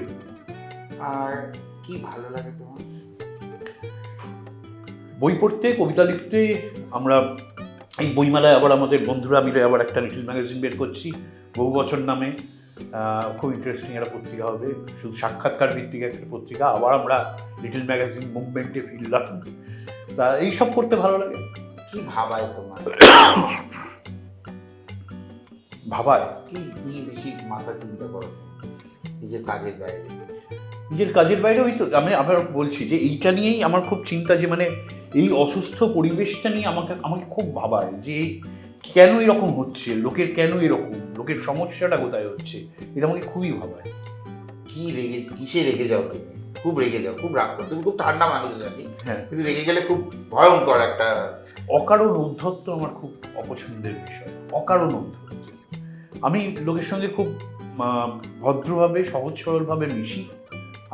আর কি ভালো লাগে তোমার? বই পড়তে, কবিতা লিখতে। আমরা এই বইমেলায় আবার আমাদের বন্ধুরা মিলে আবার একটা লিটল ম্যাগাজিন বের করছি, বহু বছর নামে। খুব ইন্টারেস্টিং একটা পত্রিকা হবে, শুধু সাক্ষাৎকার ভিত্তিক একটা পত্রিকা। আবার আমরা লিটল ম্যাগাজিন মুভমেন্টে ফিরলাম। তা এইসব করতে ভালো লাগে। কি ভাবায় তোমার? ভাবায় কি নিয়ে বেশি মাথা চিন্তা করো নিজের কাজের বাইরে? নিজের কাজের বাইরে ওই তো আমি আবার বলছি যে এইটা নিয়েই আমার খুব চিন্তা, যে মানে এই অসুস্থ পরিবেশটা নিয়ে আমাকে খুব ভাবায়, যে কেন এরকম হচ্ছে, লোকের কেন এরকম, লোকের সমস্যাটা কোথায় হচ্ছে, এটা আমাকে খুবই ভাবায়। কিসে রেগে যাও তুমি? খুব রেগে যাও, খুব রাগ করো। তুমি খুব ঠান্ডা মানুষ জানি, হ্যাঁ, কিন্তু রেগে গেলে খুব ভয়ঙ্কর একটা। অকারণ উদ্ধত্ত আমার খুব অপছন্দের বিষয়, অকারণ উদ্ধত্ত। আমি লোকের সঙ্গে খুব ভদ্রভাবে, সহজ সরলভাবে মিশি।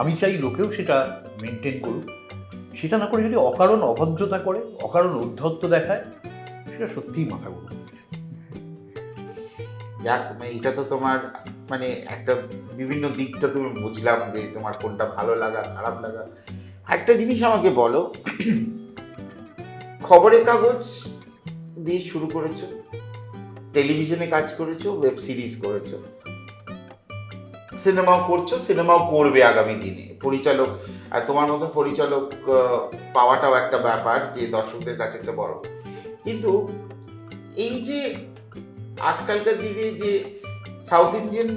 আমি চাই লোকেও সেটা মেনটেন করুক। সেটা না করে যদি অকারণ অভদ্রতা করে, অকারণ উদ্ধত্ত দেখায়, সেটা সত্যিই মাথা গরম। যাক, এটা তো তোমার মানে একটা বিভিন্ন দিকটা তুমি বুঝলাম, যে তোমার কোনটা ভালো লাগা, খারাপ লাগা। একটা জিনিস আমাকে বলো, খবরের কাগজ দিয়ে শুরু করেছো, টেলিভিশনে কাজ করেছো, ওয়েব সিরিজ করেছো, সিনেমাও করছো, সিনেমাও করবে আগামী দিনে। পরিচালক, আর তোমার মতো পরিচালক পাওয়াটাও একটা ব্যাপার, যে দর্শকদের কাছে একটা বড়। কিন্তু এই যে আজকালকার দিনে যে সাউথ ইন্ডিয়ান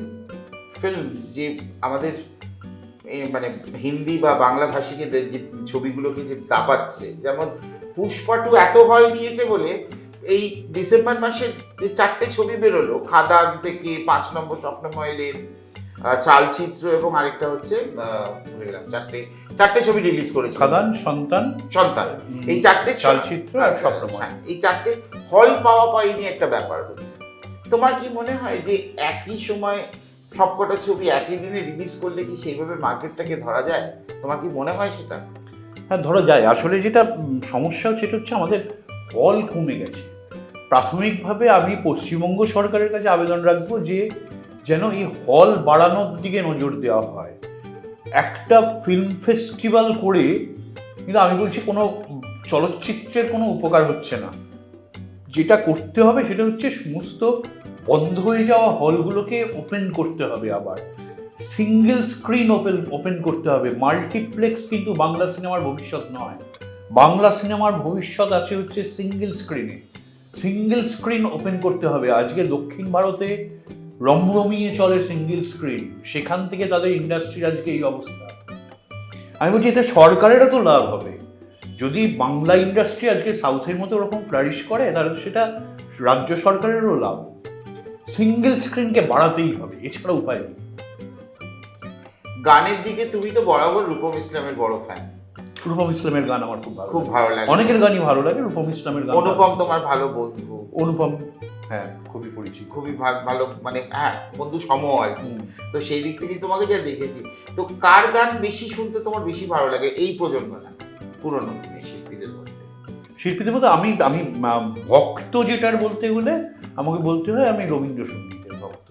ফিল্মস, যে আমাদের মানে হিন্দি বা বাংলা ভাষীকে যে ছবিগুলোকে যে দাপাচ্ছে, যেমন পুষ্পা 2 এত হল নিয়েছে বলে এই ডিসেম্বর মাসে যে 4টে ছবি বেরোলো, খাদান থেকে 5 নম্বর স্বপ্নময়লের, চালচিত্র, এবং আরেকটা হচ্ছে ভুলে গেলাম, চারটে ছবি রিলিজ করেছে। খাদান, সন্তান, এই 4টে চালচিত্র আর স্বপ্নময়, এই 4টে হল পাইনি একটা ব্যাপার হচ্ছে। তোমার কি মনে হয় যে একই সময় সবকটা ছবি একই দিনে রিলিজ করলে কি সেইভাবে মার্কেটটাকে ধরা যায়? তোমার কি মনে হয় সেটা? হ্যাঁ, ধরা যায়। আসলে যেটা সমস্যা সেটা হচ্ছে আমাদের হল কমে গেছে। প্রাথমিকভাবে আমি পশ্চিমবঙ্গ সরকারের কাছে আবেদন রাখবো যে যেন এই হল বাড়ানোর দিকে নজর দেওয়া হয়। একটা ফিল্ম ফেস্টিভ্যাল করে, কিন্তু আমি বলছি কোনো চলচ্চিত্রের কোনো উপকার হচ্ছে না। যেটা করতে হবে সেটা হচ্ছে সমস্ত বন্ধ হয়ে যাওয়া হলগুলোকে ওপেন করতে হবে, আবার সিঙ্গেল স্ক্রিন ওপেন করতে হবে। মাল্টিপ্লেক্স কিন্তু বাংলা সিনেমার ভবিষ্যৎ নয়। বাংলা সিনেমার ভবিষ্যৎ আছে হচ্ছে সিঙ্গেল স্ক্রিনে। সিঙ্গেল স্ক্রিন ওপেন করতে হবে। আজকে দক্ষিণ ভারতে রমরমিয়ে চলে সিঙ্গেল স্ক্রিন, সেখান থেকে তাদের ইন্ডাস্ট্রির আজকে এই অবস্থা। আমি বলছি এতে সরকারেরও তো লাভ হবে। যদি বাংলা ইন্ডাস্ট্রি আজকে সাউথের মতো ওরকম ফ্লারিশ করে, তাহলে সেটা রাজ্য সরকারেরও লাভ। সিঙ্গেল স্ক্রিনকে বাড়াতেই হবে, এছাড়া উপায় নেই। গানের দিকে তুমি তো বরাবর রূপম ইসলামের বড় ফ্যান। রূপম ইসলামের গান আমার খুব ভালো লাগে, অনেকের গানই ভালো লাগে, রূপম ইসলামের গান। অনুপম তোমার ভালো বন্ধু। অনুপম, হ্যাঁ, খুবই পরিচিত, খুবই ভালো, মানে হ্যাঁ বন্ধু সম আর কি। তো সেই দিক থেকে তোমাকে যা দেখেছি, তো কার গান বেশি শুনতে তোমার বেশি ভালো লাগে এই প্রজন্ম না পুরনো দিনের শিল্পীদের মধ্যে? শিল্পীদের মধ্যে আমি আমি ভক্ত যেটার বলতে হলে আমাকে বলতে হয় আমি রবীন্দ্রসঙ্গীতের ভক্ত।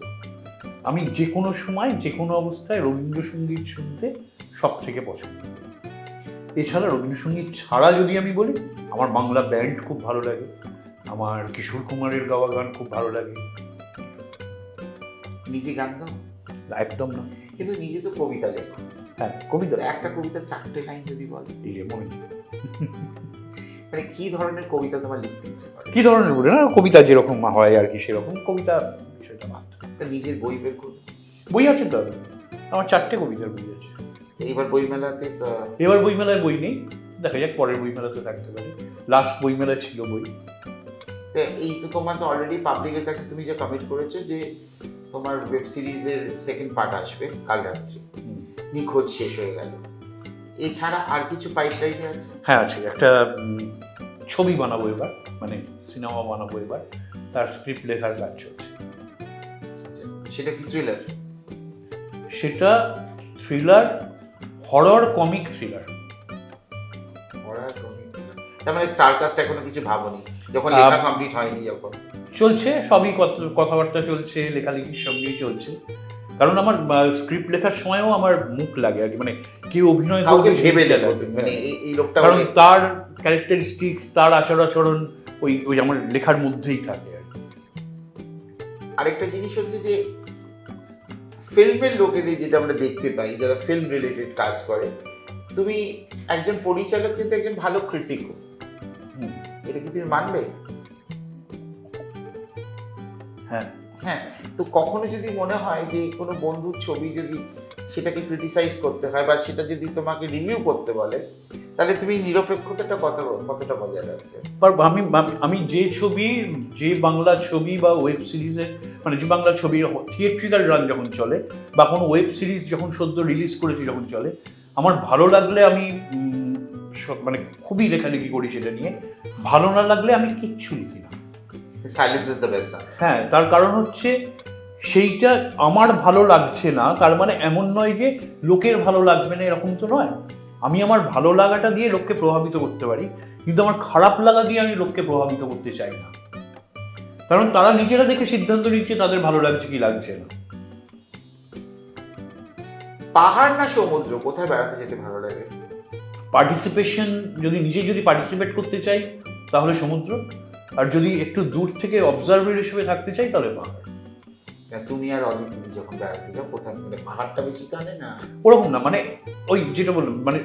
আমি যে কোনো সময় যে কোনো অবস্থায় রবীন্দ্রসঙ্গীত শুনতে সব থেকে পছন্দ। এছাড়া রবীন্দ্রসঙ্গীত ছাড়া যদি আমি বলি, আমার বাংলা ব্যান্ড খুব ভালো লাগে, আমার কিশোর কুমারের গাওয়া গান খুব ভালো লাগে। নিজে গান গাও? একদম না, কিন্তু নিজে তো কবিতা লেখো। হ্যাঁ, কবিতা। একটা কবিতার 4টে লাইন যদি বল। মনে নেই। মানে কি ধরনের কবিতা তোমার লিখতে ইচ্ছে করে? কি ধরনের বলে না, কবিতা যেরকম হয় আর কি সেরকম কবিতা, সেটা মাত্র। নিজের বই বের করো? বই আছে তো, আমার 4টে কবিতার বই আছে। এইবার বইমেলাতে? এবার বইমেলায় বই নেই, দেখা যাক পরের বইমেলাতে থাকতে পারে। লাস্ট বইমেলা ছিল বই। এই তো তোমার তো অলরেডি পাবলিকের কাছে তুমি যে কমিট করেছো যে তোমার ওয়েব সিরিজের সেকেন্ড পার্ট আসবে কাল রাত্রি, নিখোঁজ শেষ হয়ে গেল, এছাড়া আর কিছু পাইপলাইনে আছে? হ্যাঁ আছে, একটা ছবি বানাবো এবার, মানে সিনেমা বানাবো এবার, তার স্ক্রিপ্ট লেখার কাজ চলছে। সেটা কি থ্রিলার? সেটা থ্রিলার, হরর কমিক থ্রিলার। তার মানে স্টার কাস্ট এখনো কিছু ভাবনি যখন লেখা কমপ্লিট হয়নি? যখন চলছে সবই কথাবার্তা চলছে, লেখালেখির সঙ্গেই চলছে। কারণ আমার স্ক্রিপ্ট লেখার সময়ও আমার মুখ লাগে আর কি, মানে কেউ অভিনয় করবে ভেবে মানে এই লোকটা, কারণ তার ক্যারেক্টারিস্টিক্স, তার আচরণ ওই ওই আমার লেখার মধ্যেই থাকে আর কি। আরেকটা জিনিস হচ্ছে যে ফিল্মের লোকেদের যেটা আমরা দেখতে পাই, যারা ফিল্ম রিলেটেড কাজ করে, তুমি একজন পরিচালক কিন্তু একজন ভালো ক্রিটিকও, এটা কি তুমি মানবে? হ্যাঁ হ্যাঁ, তো কখনো যদি মনে হয় যে কোনো বন্ধুর ছবি যদি সেটাকে ক্রিটিসাইজ করতে হয় বা সেটা যদি তোমাকে রিভিউ করতে বলে, তাহলে তুমি নিরপেক্ষতাটা কতটা বজায় রাখবে? আমি আমি যে ছবি, যে বাংলা ছবি বা ওয়েব সিরিজে, মানে যে বাংলা ছবির থিয়েট্রিক্যাল রান যখন চলে বা কোনো ওয়েব সিরিজ যখন সদ্য রিলিজ করেছি যখন চলে, আমার ভালো লাগলে আমি মানে খুবই লেখালেখি করি সেটা নিয়ে, ভালো না লাগলে আমি কিচ্ছু লিখি না। Silence is the best. হ্যাঁ, তার কারণ হচ্ছে সেইটা আমার ভালো লাগছে না, তার মানে এমন নয় যে লোকের ভালো লাগবে না, এরকম তো নয়। আমি আমার ভালো লাগাটা দিয়ে লোককে প্রভাবিত করতে পারি, কিন্তু আমার খারাপ লাগা দিয়ে আমি লোককে প্রভাবিত করতে চাই না, কারণ তারা নিজেরা দেখে সিদ্ধান্ত নিচ্ছে তাদের ভালো লাগছে কি লাগছে না। পাহাড় না সমুদ্র, কোথায় বেড়াতে যেতে ভালো লাগে? পার্টিসিপেশন, যদি পার্টিসিপেট করতে চাই তাহলে সমুদ্র, আর যদি একটু দূর থেকে অবজারভার হিসেবে থাকতে চাই তাহলে পাহাড়। তুমি আর অদিন তুমি যখন বেড়াতে যাও কোথায়, মানে পাহাড়টা বেশি টানে না? ওরকম না, মানে ওই যেটা বললাম, মানে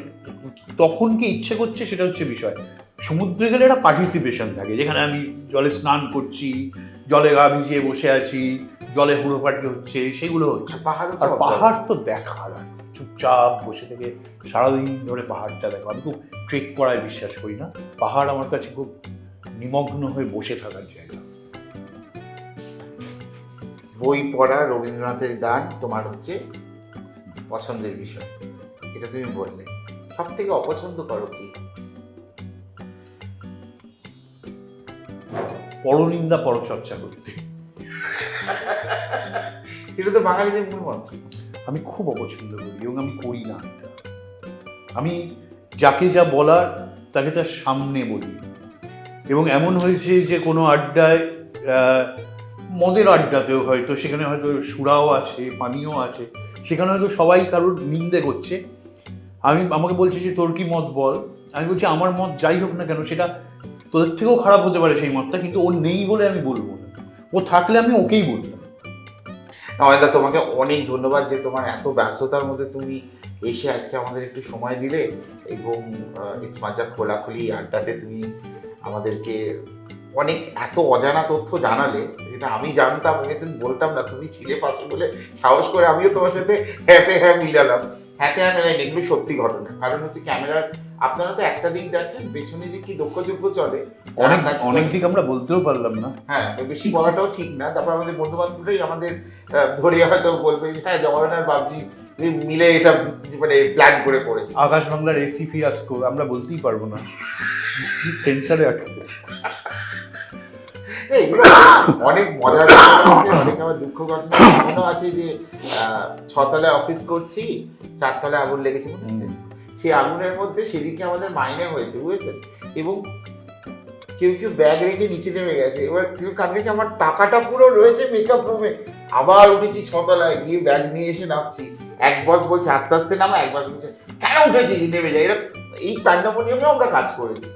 তখন কি ইচ্ছে করছে সেটা হচ্ছে বিষয়। সমুদ্রে গেলে একটা পার্টিসিপেশন থাকে, যেখানে আমি জলে স্নান করছি, জলে গা ভিজিয়ে বসে আছি, জলে হুড়োপাটি হচ্ছে, সেগুলো হচ্ছে। আর পাহাড় তো দেখার, চুপচাপ বসে থেকে সারাদিন ধরে পাহাড়টা দেখো। আমি খুব ট্রেক করায় বিশ্বাস করি না, পাহাড় আমার কাছে খুব নিমগ্ন হয়ে বসে থাকার জায়গা। বই পড়া, রবীন্দ্রনাথের গান তোমার হচ্ছে পছন্দের বিষয়, এটা তুমি বললে। সব থেকে অপছন্দ করো কি? পরনিন্দা পরচর্চা করতে। এটা তো বাঙালিদের মূল মন্ত্র। আমি খুব অপছন্দ করি এবং আমি করি না এটা। আমি যাকে যা বলার তাকে তার সামনে বলি, এবং এমন হয়েছে যে কোনো আড্ডায়, মদের আড্ডাতেও হয়তো, সেখানে হয়তো সুরাও আছে, পানীয় আছে, সেখানে হয়তো সবাই কারোর নিন্দে করছে, আমাকে বলছে যে তোর কি মত বল। আমি বলছি আমার মত যাই হোক না কেন, সেটা তোদের থেকেও খারাপ হতে পারে সেই মতটা, কিন্তু ও নেই বলে আমি বলবো না, ও থাকলে আমি ওকেই বলতাম। অয়দা, তোমাকে অনেক ধন্যবাদ যে তোমার এত ব্যস্ততার মধ্যে তুমি এসে আজকে আমাদের একটু সময় দিলে, এবং ইটস মাজার খোলাখুলি আড্ডাতে তুমি আমাদেরকে অনেক এত অজানা তথ্য জানালে, যেটা আমি জানতাম আমি তো বলতাম না, তুমি ছিলে পাশে বলে সাহস করে আমিও তোমার সাথে হ্যাঁতে হ্যাঁ মিলালাম। হ্যাঁতে হ্যাঁ মিলাই এগুলো সত্যি ঘটনা। কারণ হচ্ছে ক্যামেরার আপনারা তো একটা দিক দেখেন, পেছনে যে কি দক্ষযোগ্য চলে অনেক দিক আমরা বলতেও পারলাম না। হ্যাঁ, বেশি বলাটাও ঠিক না। তারপর আমাদের বন্ধু বান্ধবরাই আমাদের ধরে হয়তো বলবে হ্যাঁ জওয়ান আর বাবজি মিলে এটা মানে প্ল্যান করে করেছে। আকাশ বাংলার এসি ফিয়াস্কো আমরা বলতেই পারবো না, সেন্সারে আটকে। এগুলো অনেক মজার ঘটনা আছে, অনেক আমার দুঃখ ঘটনা এমনও আছে যে 6 তলায় অফিস করছি, 4 তলায় আগুন লেগেছে মনে আছে? সেই আগুনের মধ্যে সেদিকে আমাদের মাইনে হয়েছে বুঝেছেন, এবং কেউ কেউ ব্যাগ রেখে নিচে নেমে গেছে। এবার কেউ কাঁদছে আমার টাকাটা পুরো রয়েছে মেকআপ রুমে। আবার উঠেছি 6 তলায়, গিয়ে ব্যাগ নিয়ে এসে নামছি। এক বস বলছে আস্তে আস্তে নামা, এক বস বলছে কেন উঠেছি নেমে যাই। এরা এই প্যান্ডামোনিয়ামে আমরা কাজ করেছি।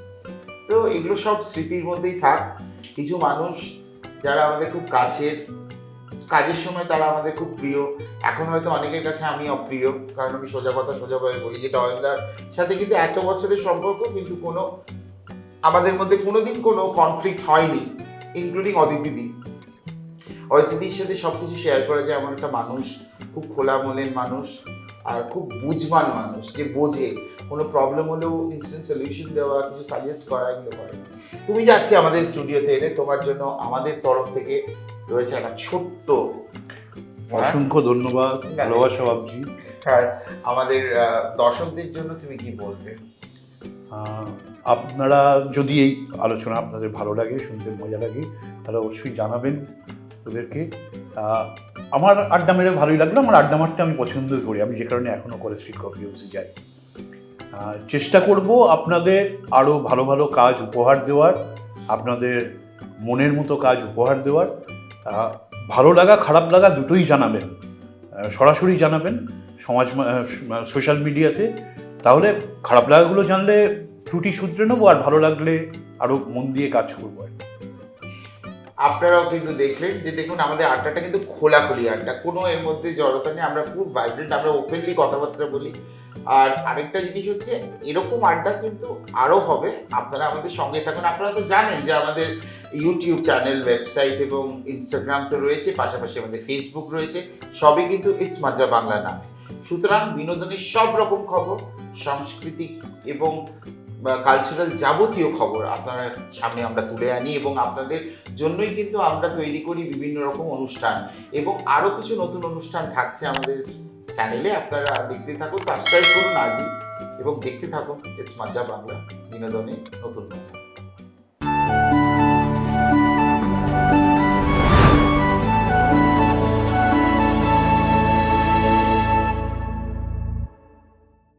তো এগুলো সব স্মৃতির মধ্যেই থাক। কিছু মানুষ যারা আমাদের খুব কাছের, কাজের সময় তারা আমাদের খুব প্রিয়, এখন হয়তো অনেকের কাছে আমি অপ্রিয়, কারণ আমি সোজা কথা সোজাভাবে বলি যে ডয়েলদার সাথে কিন্তু এত বছরের সম্পর্ক কিন্তু কোনো আমাদের মধ্যে কোনোদিন কোনো কনফ্লিক্ট হয়নি, ইনক্লুডিং অদিতিদি। অদিতিদির সাথে সব কিছু শেয়ার করা যায়। এমন একটা মানুষ, খুব খোলা মনের মানুষ আর খুব বুঝবান মানুষ, যে বোঝে কোনো প্রবলেম হলেও ইনস্ট্যান্ট সলিউশন দেওয়া, কিছু সাজেস্ট করা, এগুলো করে। তুমি যে আজকে আমাদের স্টুডিওতে এলে, তোমার জন্য আমাদের তরফ থেকে রয়েছে একটা ছোট্ট অসংখ্য ধন্যবাদ, ভালোবাসা বাবজি। আর আমাদের দর্শকদের জন্য তুমি কি বলবে? আপনারা যদি এই আলোচনা আপনাদের ভালো লাগে, শুনতে মজা লাগে, তাহলে অবশ্যই জানাবেন ওদেরকে। আমার আড্ডা মেরে ভালোই লাগলো, আমার আড্ডা মারতে আমি পছন্দই করি, আমি যে কারণে এখনও কলেজ কফি হাউসে যাই। চেষ্টা করব আপনাদের আরও ভালো ভালো কাজ উপহার দেওয়ার, আপনাদের মনের মতো কাজ উপহার দেওয়ার। ভালো লাগা খারাপ লাগা দুটোই জানাবেন, সরাসরি জানাবেন সোশ্যাল মিডিয়াতে। তাহলে খারাপ লাগাগুলো জানলে ত্রুটি শুধরে নেবো, আর ভালো লাগলে আরও মন দিয়ে কাজ করবো। আপনারাও কিন্তু দেখলেন যে দেখুন আমাদের আড্ডাটা কিন্তু খোলাখুলি আড্ডা, কোনো এর মধ্যে জড়তা নেই, আমরা খুব ভাইব্রেন্ট, আমরা ওপেনলি কথাবার্তা বলি। আর আরেকটা জিনিস হচ্ছে এরকম আড্ডা কিন্তু আরও হবে, আপনারা আমাদের সঙ্গে থাকুন। আপনারা তো জানেন যে আমাদের ইউটিউব চ্যানেল, ওয়েবসাইট এবং ইনস্টাগ্রাম তো রয়েছে, পাশাপাশি আমাদের ফেসবুক রয়েছে, সবই কিন্তু ইটস মজ্জা বাংলা নামে। সুতরাং বিনোদনের সব রকম খবর, সাংস্কৃতিক এবং কালচারাল যাবতীয় খবর আপনার সামনে আমরা তুলে আনি, এবং আপনাদের জন্যই কিন্তু আমরা তৈরি করি বিভিন্ন রকম অনুষ্ঠান, এবং আরও কিছু নতুন অনুষ্ঠান থাকছে আমাদের চ্যানেলে। আপনারা দেখতে থাকুন, সাবস্ক্রাইব করুন আজই, এবং দেখতে থাকুন ইটস মজ্জা বাংলা, বিনোদনে নতুন মজা।